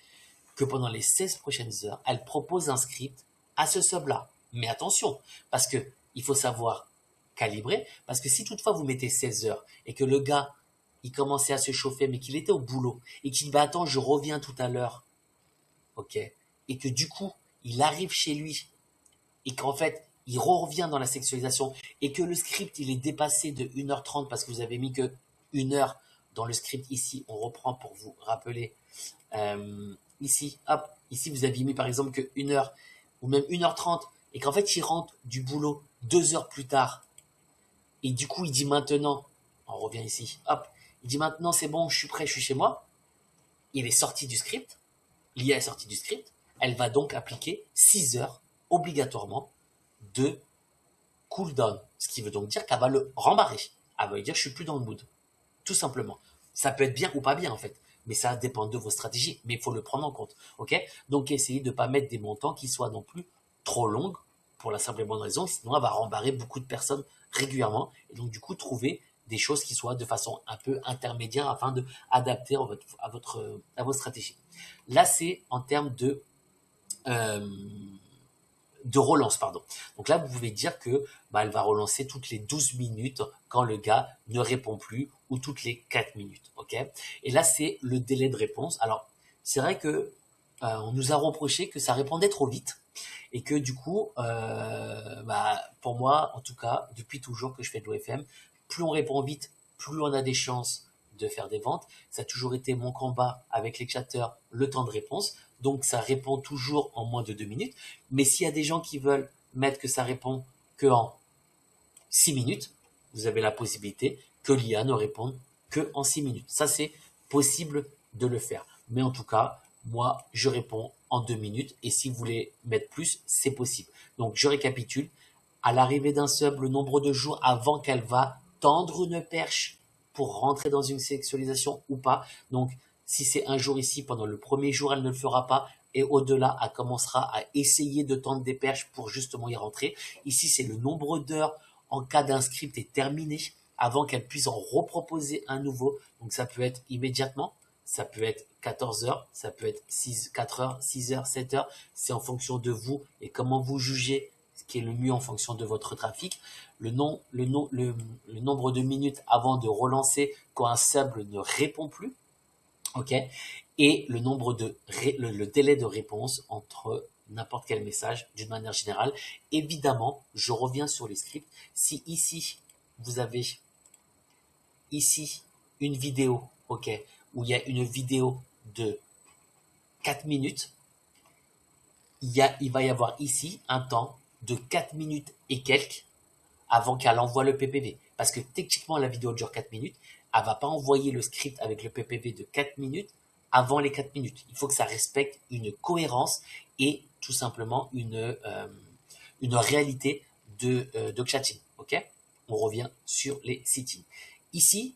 que pendant les 16 prochaines heures, elle propose un script à ce sub-là. Mais attention, parce que il faut savoir calibrer, parce que si toutefois vous mettez 16 heures et que le gars, il commençait à se chauffer, mais qu'il était au boulot, et qu'il dit, attends, je reviens tout à l'heure, ok, et que du coup, il arrive chez lui, et qu'en fait, il revient dans la sexualisation, et que le script, il est dépassé de 1h30 parce que vous avez mis que 1 heure dans le script ici, on reprend pour vous rappeler, ici, hop, ici vous aviez mis par exemple que 1 heure, ou même 1h30, et qu'en fait, il rentre du boulot 2 heures plus tard, et du coup, il dit maintenant, on revient ici, hop, il dit maintenant, c'est bon, je suis prêt, je suis chez moi, il est sorti du script, l'IA est sortie du script, elle va donc appliquer 6 heures obligatoirement de cooldown. Ce qui veut donc dire qu'elle va le rembarrer. Elle va lui dire je suis plus dans le mood. Tout simplement. Ça peut être bien ou pas bien en fait. Mais ça dépend de vos stratégies. Mais il faut le prendre en compte. Ok? Donc essayez de ne pas mettre des montants qui soient non plus trop longs pour la simple et bonne raison. Sinon elle va rembarrer beaucoup de personnes régulièrement. Et donc du coup trouver des choses qui soient de façon un peu intermédiaire afin de adapter à votre stratégie. Là, c'est en termes de relance, pardon. Donc là, vous pouvez dire que elle va relancer toutes les 12 minutes quand le gars ne répond plus ou toutes les 4 minutes. Ok? Et là, c'est le délai de réponse. Alors, c'est vrai que on nous a reproché que ça répondait trop vite et que du coup, pour moi, en tout cas, depuis toujours que je fais de l'OFM, plus on répond vite, plus on a des chances de faire des ventes. Ça a toujours été mon combat avec les chatteurs, le temps de réponse. Donc, ça répond toujours en moins de 2 minutes. Mais s'il y a des gens qui veulent mettre que ça répond que en 6 minutes, vous avez la possibilité que l'IA ne réponde que en 6 minutes. Ça, c'est possible de le faire. Mais en tout cas, moi, je réponds en 2 minutes. Et si vous voulez mettre plus, c'est possible. Donc, je récapitule. À l'arrivée d'un sub, le nombre de jours avant qu'elle va tendre une perche pour rentrer dans une sexualisation ou pas. Donc, si c'est un jour ici, pendant le premier jour, elle ne le fera pas. Et au-delà, elle commencera à essayer de tendre des perches pour justement y rentrer. Ici, c'est le nombre d'heures en cas d'un script est terminé avant qu'elle puisse en reproposer un nouveau. Donc, ça peut être immédiatement, ça peut être 14 heures, ça peut être 4 heures, 6 heures, 7 heures. C'est en fonction de vous et comment vous jugez ce qui est le mieux en fonction de votre trafic. Le nombre de minutes avant de relancer quand un sub ne répond plus. OK? Et le délai de réponse entre n'importe quel message d'une manière générale. Évidemment, je reviens sur les scripts. Si ici, vous avez ici une vidéo, OK, où il y a une vidéo de 4 minutes, il va y avoir ici un temps de 4 minutes et quelques avant qu'elle envoie le PPV. Parce que techniquement, la vidéo dure 4 minutes. Elle ne va pas envoyer le script avec le PPV de 4 minutes avant les 4 minutes. Il faut que ça respecte une cohérence et tout simplement une réalité de chatting. OK? On revient sur les settings. Ici,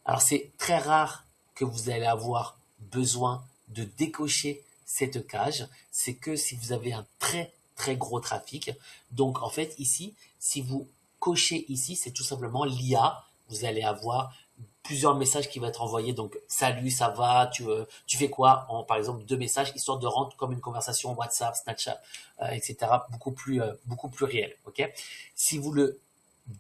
alors c'est très rare que vous allez avoir besoin de décocher cette case. C'est que si vous avez un très très gros trafic. Donc en fait ici, si vous cochez ici, c'est tout simplement l'IA. Vous allez avoir plusieurs messages qui vont être envoyés. Donc salut, ça va, tu fais quoi, par exemple 2 messages, histoire de rendre comme une conversation WhatsApp, Snapchat, etc. Beaucoup plus réel. Ok. Si vous le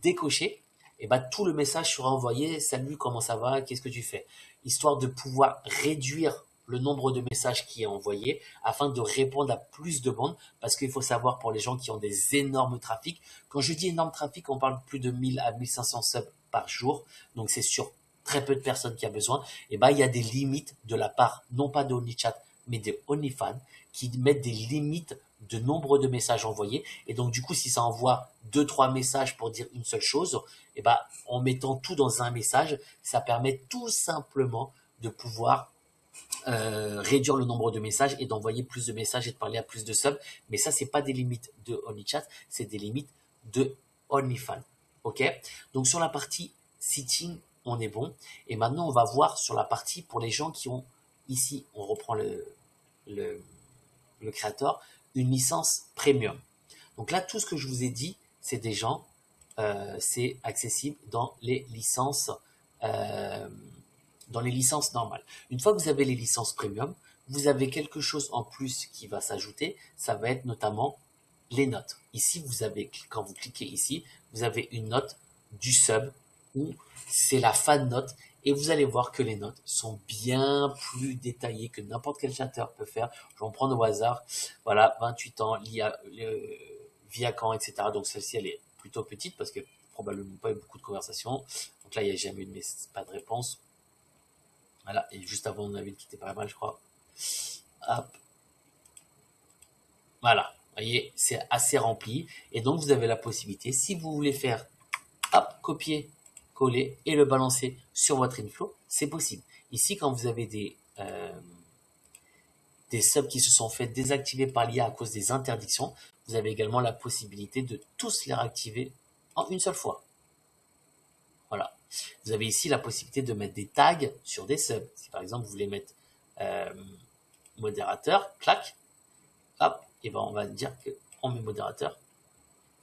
décochez, et ben tout le message sera envoyé. Salut, comment ça va, qu'est-ce que tu fais, histoire de pouvoir réduire le nombre de messages qui est envoyé afin de répondre à plus de monde, parce qu'il faut savoir pour les gens qui ont des énormes trafics, quand je dis énorme trafic, on parle de plus de 1000 à 1500 subs par jour, donc c'est sur très peu de personnes qui a besoin, et ben il y a des limites de la part, non pas de OnlyChat, mais de OnlyFans, qui mettent des limites de nombre de messages envoyés, et donc du coup si ça envoie 2-3 messages pour dire une seule chose, et ben en mettant tout dans un message, ça permet tout simplement de pouvoir réduire le nombre de messages et d'envoyer plus de messages et de parler à plus de subs. Mais ça, c'est pas des limites de OnlyChat, c'est des limites de OnlyFans. OK? Donc sur la partie setting, on est bon. Et maintenant, on va voir sur la partie pour les gens qui ont ici, on reprend le créateur, une licence premium. Donc là, tout ce que je vous ai dit, c'est des gens, c'est accessible dans les licences normales. Une fois que vous avez les licences premium, vous avez quelque chose en plus qui va s'ajouter, ça va être notamment les notes. Ici, vous avez, quand vous cliquez ici, vous avez une note du sub où c'est la fan note et vous allez voir que les notes sont bien plus détaillées que n'importe quel chatter peut faire. Je vais en prendre au hasard. Voilà, 28 ans, via quand, etc. Donc celle-ci, elle est plutôt petite parce que probablement pas eu beaucoup de conversations. Donc là, il n'y a jamais eu pas de réponse. Voilà, et juste avant, on avait une qui était pas mal, je crois. Hop. Voilà, vous voyez, c'est assez rempli. Et donc, vous avez la possibilité, si vous voulez faire, hop, copier, coller et le balancer sur votre inflow, c'est possible. Ici, quand vous avez des subs qui se sont fait désactiver par l'IA à cause des interdictions, vous avez également la possibilité de tous les réactiver en une seule fois. Voilà. Vous avez ici la possibilité de mettre des tags sur des subs. Si par exemple vous voulez mettre modérateur, clac, hop, et ben on va dire qu'on met modérateur.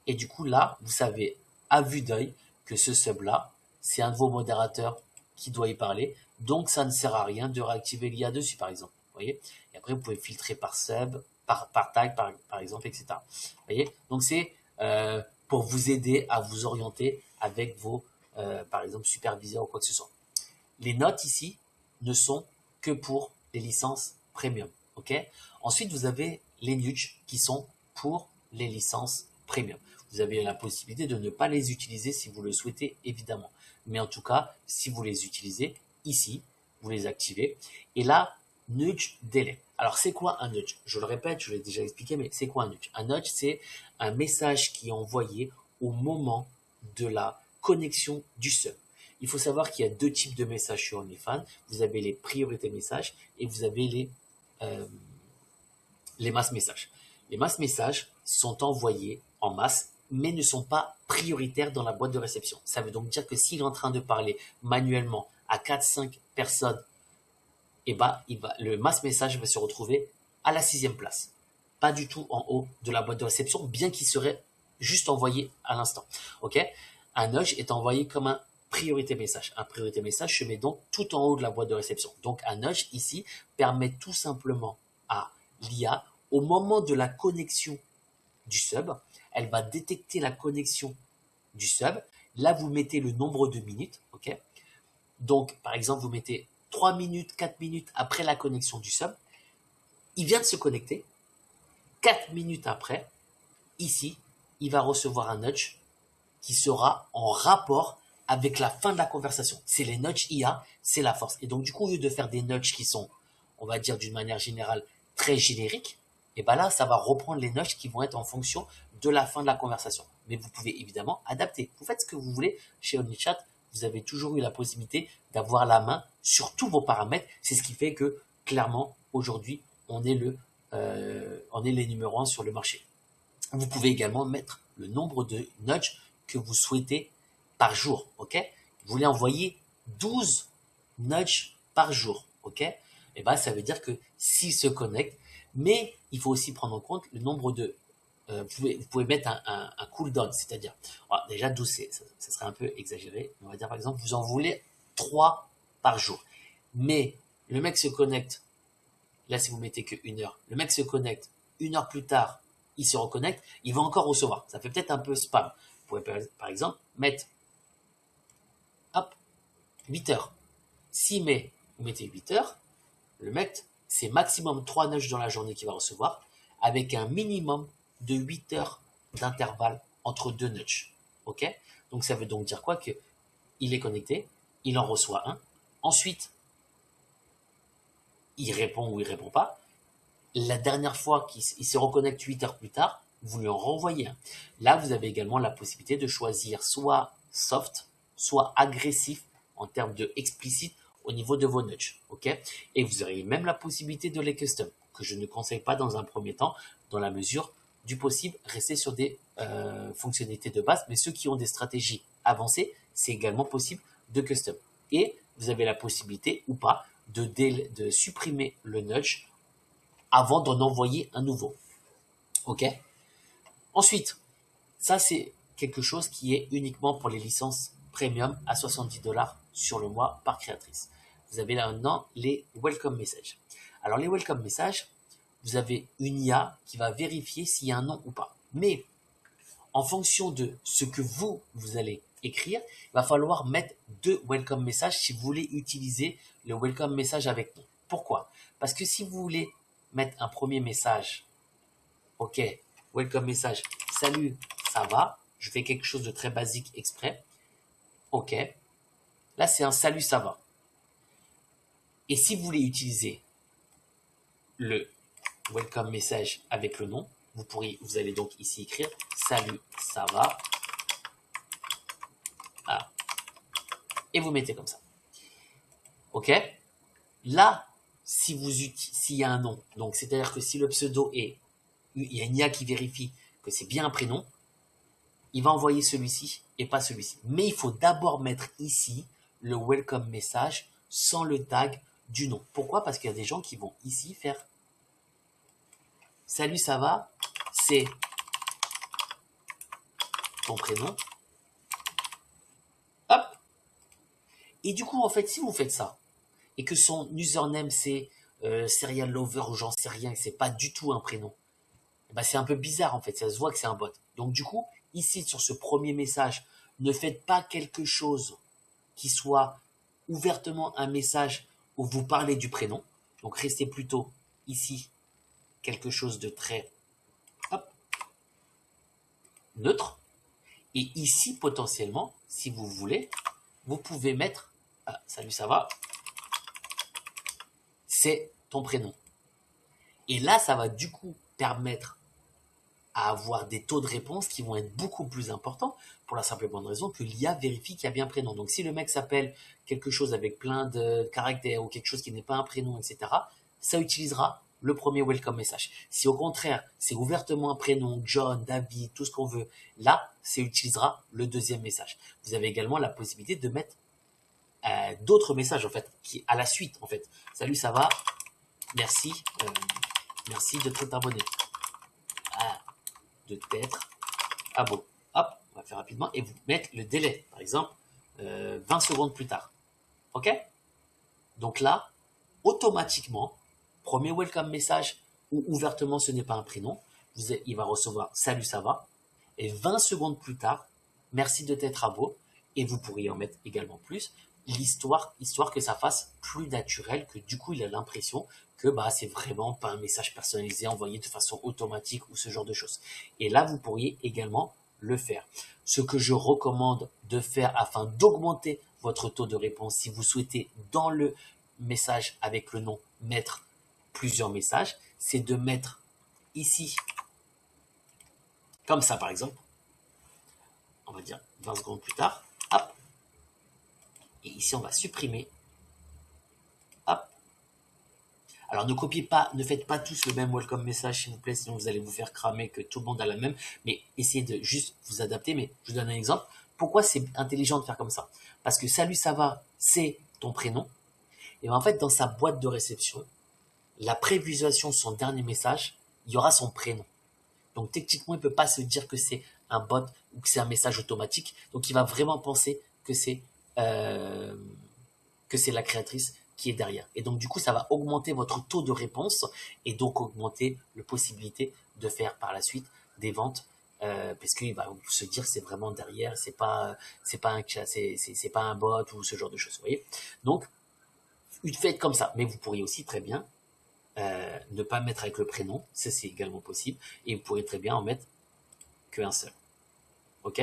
Et du coup là, vous savez à vue d'œil que ce sub là, c'est un de vos modérateurs qui doit y parler. Donc ça ne sert à rien de réactiver l'IA dessus par exemple. Vous voyez. Et après vous pouvez filtrer par sub, par tag par exemple, etc. Vous voyez. Donc c'est pour vous aider à vous orienter avec vos par exemple superviseur ou quoi que ce soit. Les notes ici ne sont que pour les licences premium. Ok. Ensuite, vous avez les nudges qui sont pour les licences premium. Vous avez la possibilité de ne pas les utiliser si vous le souhaitez, évidemment. Mais en tout cas, si vous les utilisez, ici, vous les activez. Et là, nudge délai. Alors, c'est quoi un nudge? Je le répète, je l'ai déjà expliqué, mais c'est quoi un nudge? Un nudge, c'est un message qui est envoyé au moment de la connexion du sub. Il faut savoir qu'il y a 2 types de messages sur OnlyFans. Vous avez les priorités messages et vous avez les masses messages. Les masses messages sont envoyés en masse, mais ne sont pas prioritaires dans la boîte de réception. Ça veut donc dire que s'il est en train de parler manuellement à 4-5 personnes, et ben, le mass message va se retrouver à la 6e place. Pas du tout en haut de la boîte de réception, bien qu'il serait juste envoyé à l'instant. Ok? Un nudge est envoyé comme un priorité message. Un priorité message se met donc tout en haut de la boîte de réception. Donc un nudge ici permet tout simplement à l'IA, au moment de la connexion du sub, elle va détecter la connexion du sub. Là, vous mettez le nombre de minutes, ok? Donc, par exemple, vous mettez 3 minutes, 4 minutes après la connexion du sub. Il vient de se connecter. 4 minutes après, ici, il va recevoir un nudge qui sera en rapport avec la fin de la conversation. C'est les nudges IA, c'est la force. Et donc, du coup, au lieu de faire des nudges qui sont, on va dire d'une manière générale, très génériques, et ben là, ça va reprendre les nudges qui vont être en fonction de la fin de la conversation. Mais vous pouvez évidemment adapter. Vous faites ce que vous voulez chez OmniChat. Vous avez toujours eu la possibilité d'avoir la main sur tous vos paramètres. C'est ce qui fait que, clairement, aujourd'hui, on est les numéros 1 sur le marché. Vous pouvez également mettre le nombre de nudges que vous souhaitez par jour, ok? Vous voulez envoyer 12 nudges par jour, ok? Et ben, ça veut dire que s'il se connecte, mais il faut aussi prendre en compte le nombre de... vous pouvez mettre un cooldown, c'est-à-dire, déjà 12, ça serait un peu exagéré. On va dire par exemple, vous en voulez 3 par jour. Mais le mec se connecte, là si vous mettez que 1 heure, le mec se connecte 1 heure plus tard, il se reconnecte, il va encore recevoir. Ça fait peut-être un peu spam. Vous pouvez par exemple mettre 8 heures. Si vous mettez 8 heures, le mec, c'est maximum 3 nudges dans la journée qu'il va recevoir, avec un minimum de 8 heures d'intervalle entre 2 nudges. Ok? Donc ça veut donc dire quoi? Il est connecté, il en reçoit un, ensuite il répond ou il répond pas. La dernière fois qu'il se reconnecte 8 heures plus tard, vous lui en renvoyez un. Là, vous avez également la possibilité de choisir soit soft, soit agressif en termes de explicite au niveau de vos nudges. Okay? Et vous aurez même la possibilité de les custom, que je ne conseille pas dans un premier temps, dans la mesure du possible, rester sur des fonctionnalités de base, mais ceux qui ont des stratégies avancées, c'est également possible de custom. Et vous avez la possibilité ou pas de supprimer le nudge avant d'en envoyer un nouveau. Ok? Ensuite, ça c'est quelque chose qui est uniquement pour les licences premium à 70$ sur le mois par créatrice. Vous avez là maintenant les welcome messages. Alors les welcome messages, vous avez une IA qui va vérifier s'il y a un nom ou pas. Mais en fonction de ce que vous allez écrire, il va falloir mettre 2 welcome messages si vous voulez utiliser le welcome message avec nom. Pourquoi? Parce que si vous voulez mettre un premier message, ok, welcome message, salut, ça va, je fais quelque chose de très basique exprès, ok, là c'est un salut, ça va. Et si vous voulez utiliser le welcome message avec le nom, vous allez donc ici écrire salut, ça va, ah, et vous mettez comme ça, ok. Là, s'il y a un nom, donc c'est-à-dire que si le pseudo il y a une IA qui vérifie que c'est bien un prénom, il va envoyer celui-ci et pas celui-ci. Mais il faut d'abord mettre ici le welcome message sans le tag du nom. Pourquoi? Parce qu'il y a des gens qui vont ici faire salut, ça va, c'est ton prénom. Hop. Et du coup, en fait, si vous faites ça, et que son username c'est serial lover ou j'en sais rien, et que c'est pas du tout un prénom, bah c'est un peu bizarre en fait, ça se voit que c'est un bot. Donc du coup, ici sur ce premier message, ne faites pas quelque chose qui soit ouvertement un message où vous parlez du prénom. Donc restez plutôt ici quelque chose de très neutre. Et ici potentiellement, si vous voulez, vous pouvez mettre salut, ça va, c'est ton prénom. Et là, ça va du coup permettre à avoir des taux de réponse qui vont être beaucoup plus importants pour la simple et bonne raison que l'IA vérifie qu'il y a bien un prénom. Donc si le mec s'appelle quelque chose avec plein de caractères ou quelque chose qui n'est pas un prénom, etc., ça utilisera le premier welcome message. Si au contraire, c'est ouvertement un prénom, John, David, tout ce qu'on veut, là, ça utilisera le deuxième message. Vous avez également la possibilité de mettre d'autres messages, en fait, qui à la suite, en fait. Salut, ça va? Merci. Merci de t'être abonné. De t'être abonné. Hop, on va faire rapidement. Et vous mettre le délai. Par exemple, 20 secondes plus tard. OK? Donc là, automatiquement, premier welcome message où ouvertement ce n'est pas un prénom, il va recevoir salut, ça va. Et 20 secondes plus tard, merci de t'être abo. Et vous pourriez en mettre également plus, histoire que ça fasse plus naturel, que du coup il a l'impression que c'est vraiment pas un message personnalisé envoyé de façon automatique ou ce genre de choses. Et là, vous pourriez également le faire. Ce que je recommande de faire afin d'augmenter votre taux de réponse, si vous souhaitez dans le message avec le nom mettre plusieurs messages, c'est de mettre ici, comme ça par exemple, on va dire 20 secondes plus tard, hop, et ici on va supprimer, hop. Alors ne copiez pas, ne faites pas tous le même welcome message s'il vous plaît, sinon vous allez vous faire cramer que tout le monde a la même, mais essayez de juste vous adapter. Mais je vous donne un exemple. Pourquoi c'est intelligent de faire comme ça? Parce que salut, ça va, c'est ton prénom. Et en fait, dans sa boîte de réception, la prévisualisation de son dernier message, il y aura son prénom. Donc techniquement, il ne peut pas se dire que c'est un bot ou que c'est un message automatique. Donc il va vraiment penser que c'est la créatrice qui est derrière. Et donc du coup, ça va augmenter votre taux de réponse et donc augmenter la possibilité de faire par la suite des ventes. Parce qu'il va se dire c'est vraiment derrière, c'est pas un bot ou ce genre de choses. Vous voyez. Donc faites comme ça. Mais vous pourriez aussi très bien ne pas mettre avec le prénom, ça c'est également possible, et vous pourrez très bien en mettre qu'un seul. Ok?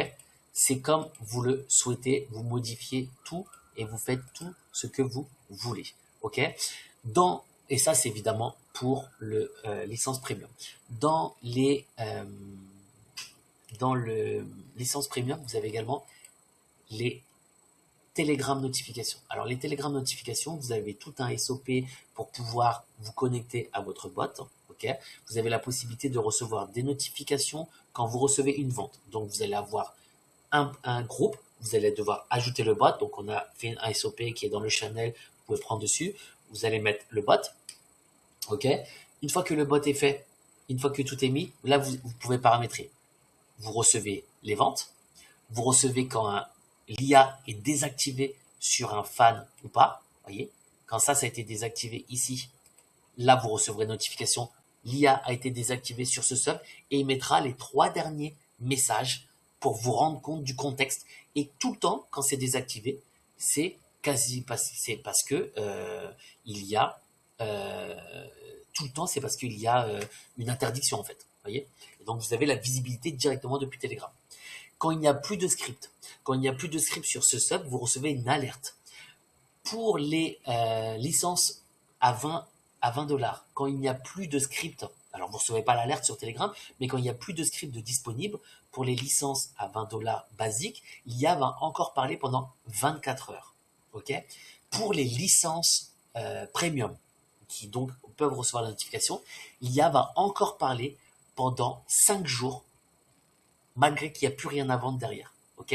C'est comme vous le souhaitez, vous modifiez tout et vous faites tout ce que vous voulez. Ok? Et ça c'est évidemment pour le licence premium. Dans le licence premium, vous avez également les Telegram notifications. Alors les Telegram notifications, vous avez tout un SOP pour pouvoir vous connecter à votre boîte. Okay, vous avez la possibilité de recevoir des notifications quand vous recevez une vente. Donc vous allez avoir un groupe, vous allez devoir ajouter le bot. Donc on a fait un SOP qui est dans le channel, vous pouvez prendre dessus. Vous allez mettre le bot. Ok, une fois que le bot est fait, une fois que tout est mis, là vous pouvez paramétrer. Vous recevez les ventes, vous recevez quand l'IA est désactivée sur un fan ou pas, voyez, quand ça a été désactivé ici, là vous recevrez une notification, l'IA a été désactivée sur ce sub et il mettra les 3 derniers messages pour vous rendre compte du contexte. Et tout le temps, quand c'est désactivé, c'est parce que il y a tout le temps, c'est parce qu'il y a une interdiction en fait, voyez. Et donc vous avez la visibilité directement depuis Telegram. Quand il n'y a plus de script, sur ce sub, vous recevez une alerte. Pour les licences à 20 dollars, quand il n'y a plus de script, alors vous ne recevez pas l'alerte sur Telegram, mais quand il n'y a plus de script disponible, pour les licences à 20 dollars basiques, l'IA va encore parler pendant 24 heures. Ok? Pour les licences premium, qui donc peuvent recevoir la notification, l'IA va encore parler pendant 5 jours malgré qu'il n'y a plus rien à vendre derrière. Ok?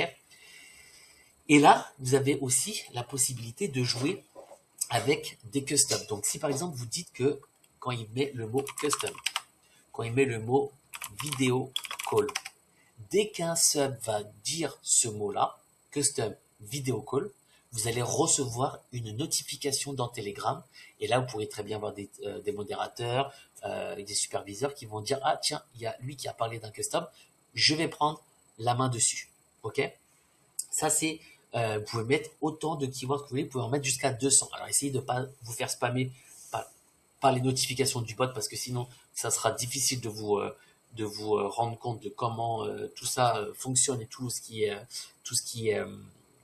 Et là, vous avez aussi la possibilité de jouer avec des customs. Donc, si par exemple, vous dites que quand il met le mot custom, quand il met le mot vidéo call, dès qu'un sub va dire ce mot-là, custom vidéo call, vous allez recevoir une notification dans Telegram. Et là, vous pourrez très bien avoir des modérateurs, des superviseurs qui vont dire « Ah tiens, il y a lui qui a parlé d'un custom, je vais prendre la main dessus. » Ok? Ça, c'est, vous pouvez mettre autant de keywords que vous voulez, vous pouvez en mettre jusqu'à 200. Alors, essayez de ne pas vous faire spammer par les notifications du bot parce que sinon, ça sera difficile de vous rendre compte de comment tout ça fonctionne et tout ce qui est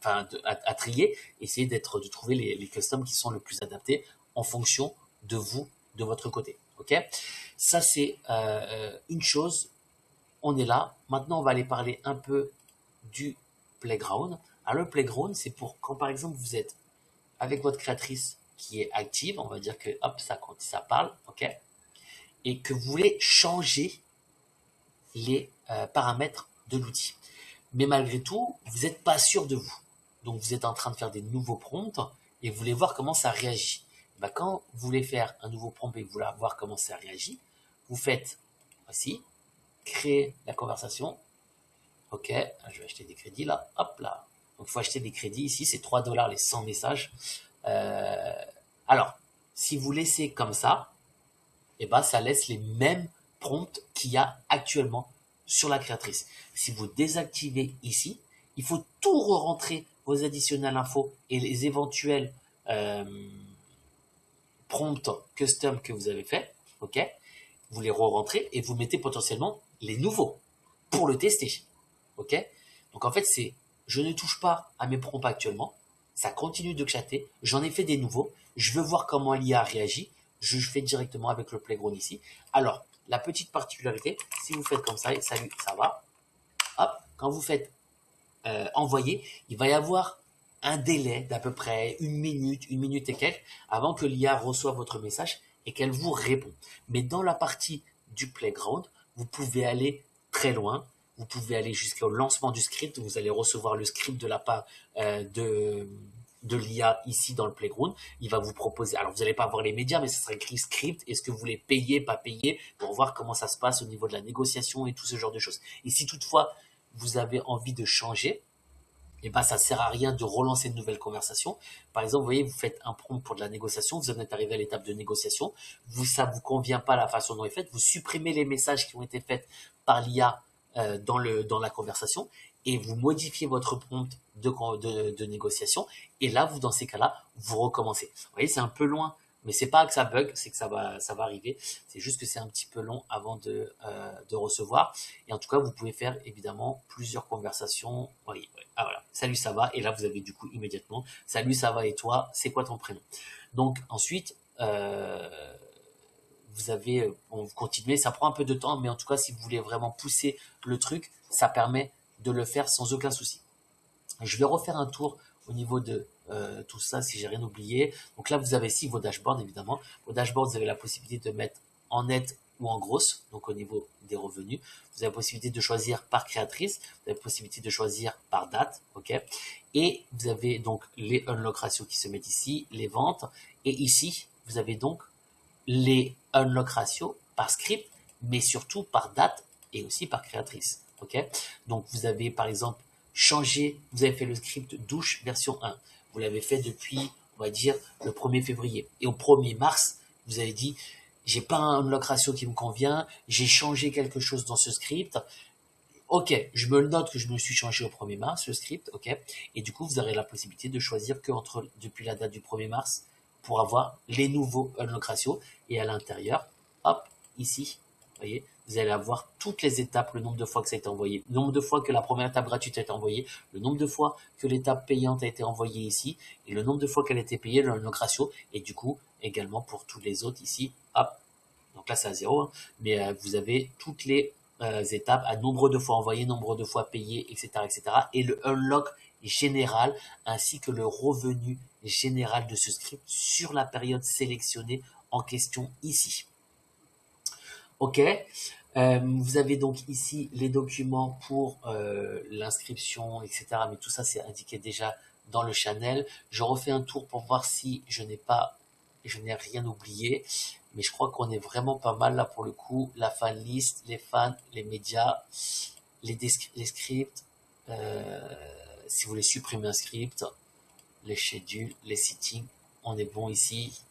à trier. Essayez de trouver les customs qui sont le plus adaptés en fonction de vous, de votre côté. Ok? Ça, c'est une chose. On est là. Maintenant, on va aller parler un peu du playground. Alors, le playground, c'est pour quand, par exemple, vous êtes avec votre créatrice qui est active, on va dire que, hop, ça parle, ok, et que vous voulez changer les paramètres de l'outil. Mais malgré tout, vous n'êtes pas sûr de vous. Donc, vous êtes en train de faire des nouveaux prompts et vous voulez voir comment ça réagit. Quand vous voulez faire un nouveau prompt et que vous voulez voir comment ça réagit, vous faites, voici, créer la conversation. Ok, je vais acheter des crédits là, hop là. Donc, il faut acheter des crédits. Ici, c'est 3 $ les 100 messages. Alors, si vous laissez comme ça, eh ben, ça laisse les mêmes prompts qu'il y a actuellement sur la créatrice. Si vous désactivez ici, il faut tout re-rentrer vos additionnels infos et les éventuels prompts custom que vous avez fait. Ok, vous les re-rentrez et vous mettez potentiellement les nouveaux pour le tester. Ok, donc en fait, c'est je ne touche pas à mes prompts actuellement. Ça continue de chatter. J'en ai fait des nouveaux. Je veux voir comment l'IA réagit. Je fais directement avec le playground ici. Alors, la petite particularité, si vous faites comme ça, salut, ça va. Hop, quand vous faites envoyer, il va y avoir un délai d'à peu près une minute et quelques, avant que l'IA reçoive votre message et qu'elle vous répond. Mais dans la partie du playground, vous pouvez aller très loin. Vous pouvez aller jusqu'au lancement du script. Vous allez recevoir le script de la part de l'IA ici dans le playground. Il va vous proposer, alors vous n'allez pas avoir les médias, mais ce sera écrit script. Est-ce que vous voulez payer, pas payer, pour voir comment ça se passe au niveau de la négociation et tout ce genre de choses. Et si toutefois vous avez envie de changer, et ben ça sert à rien de relancer une nouvelle conversation. Par exemple, vous voyez, vous faites un prompt pour de la négociation, vous en êtes arrivé à l'étape de négociation, ça vous convient pas la façon dont est faite, vous supprimez les messages qui ont été faits par l'IA dans la conversation et vous modifiez votre prompt de négociation. Et là, vous dans ces cas-là, vous recommencez. Vous voyez, c'est un peu loin. Mais c'est pas que ça bug, c'est que ça va arriver. C'est juste que c'est un petit peu long avant de recevoir. Et en tout cas, vous pouvez faire évidemment plusieurs conversations. Oui, oui. Ah voilà, salut, ça va. Et là, vous avez du coup immédiatement, salut, ça va et toi, c'est quoi ton prénom? Donc ensuite, vous continuez, ça prend un peu de temps, mais en tout cas, si vous voulez vraiment pousser le truc, ça permet de le faire sans aucun souci. Je vais refaire un tour au niveau de tout ça, si j'ai rien oublié. Donc là, vous avez ici vos dashboards, évidemment. Vos dashboards, vous avez la possibilité de mettre en net ou en grosse, donc au niveau des revenus. Vous avez la possibilité de choisir par créatrice, vous avez la possibilité de choisir par date, ok. Et vous avez donc les unlock ratios qui se mettent ici, les ventes. Et ici, vous avez donc les unlock ratios par script, mais surtout par date et aussi par créatrice, ok. Donc vous avez par exemple vous avez fait le script douche version 1. Vous l'avez fait depuis, on va dire, le 1er février. Et au 1er mars, vous avez dit, j'ai pas un unlock ratio qui me convient, j'ai changé quelque chose dans ce script. Ok, je me le note que je me suis changé au 1er mars, le script, ok. Et du coup, vous aurez la possibilité de choisir que depuis la date du 1er mars pour avoir les nouveaux unlock ratio. Et à l'intérieur, hop, ici, vous voyez, vous allez avoir toutes les étapes, le nombre de fois que ça a été envoyé, le nombre de fois que la première étape gratuite a été envoyée, le nombre de fois que l'étape payante a été envoyée ici, et le nombre de fois qu'elle a été payée, le unlock ratio, et du coup, également pour tous les autres ici, hop, donc là c'est à 0, hein, mais vous avez toutes les étapes à nombre de fois envoyées, nombre de fois payées, etc., etc., et le unlock général, ainsi que le revenu général de ce script sur la période sélectionnée en question ici. Ok, vous avez donc ici les documents pour l'inscription, etc. Mais tout ça, c'est indiqué déjà dans le channel. Je refais un tour pour voir si je n'ai rien oublié. Mais je crois qu'on est vraiment pas mal là pour le coup. La fan list, les fans, les médias, les scripts. Si vous voulez supprimer un script, les schedules, les settings, on est bon ici.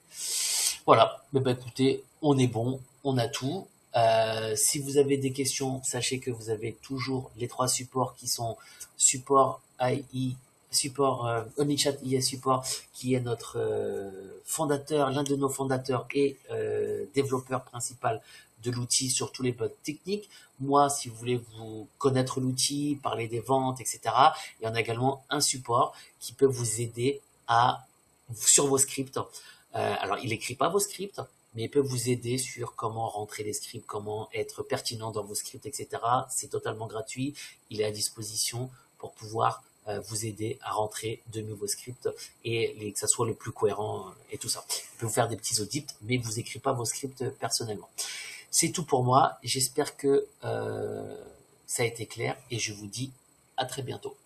Voilà, mais bah écoutez, on est bon, on a tout. Si vous avez des questions, sachez que vous avez toujours les 3 supports qui sont support AI, support OmniChat IS Support, qui est notre fondateur, l'un de nos fondateurs et développeur principal de l'outil sur tous les bugs techniques. Moi, si vous voulez vous connaître l'outil, parler des ventes, etc., il y en a également un support qui peut vous aider sur vos scripts. Alors, il n'écrit pas vos scripts, mais il peut vous aider sur comment rentrer les scripts, comment être pertinent dans vos scripts, etc. C'est totalement gratuit. Il est à disposition pour pouvoir vous aider à rentrer de nouveaux scripts et que ça soit le plus cohérent et tout ça. Il peut vous faire des petits audits, mais il vous écrit pas vos scripts personnellement. C'est tout pour moi. J'espère que ça a été clair et je vous dis à très bientôt.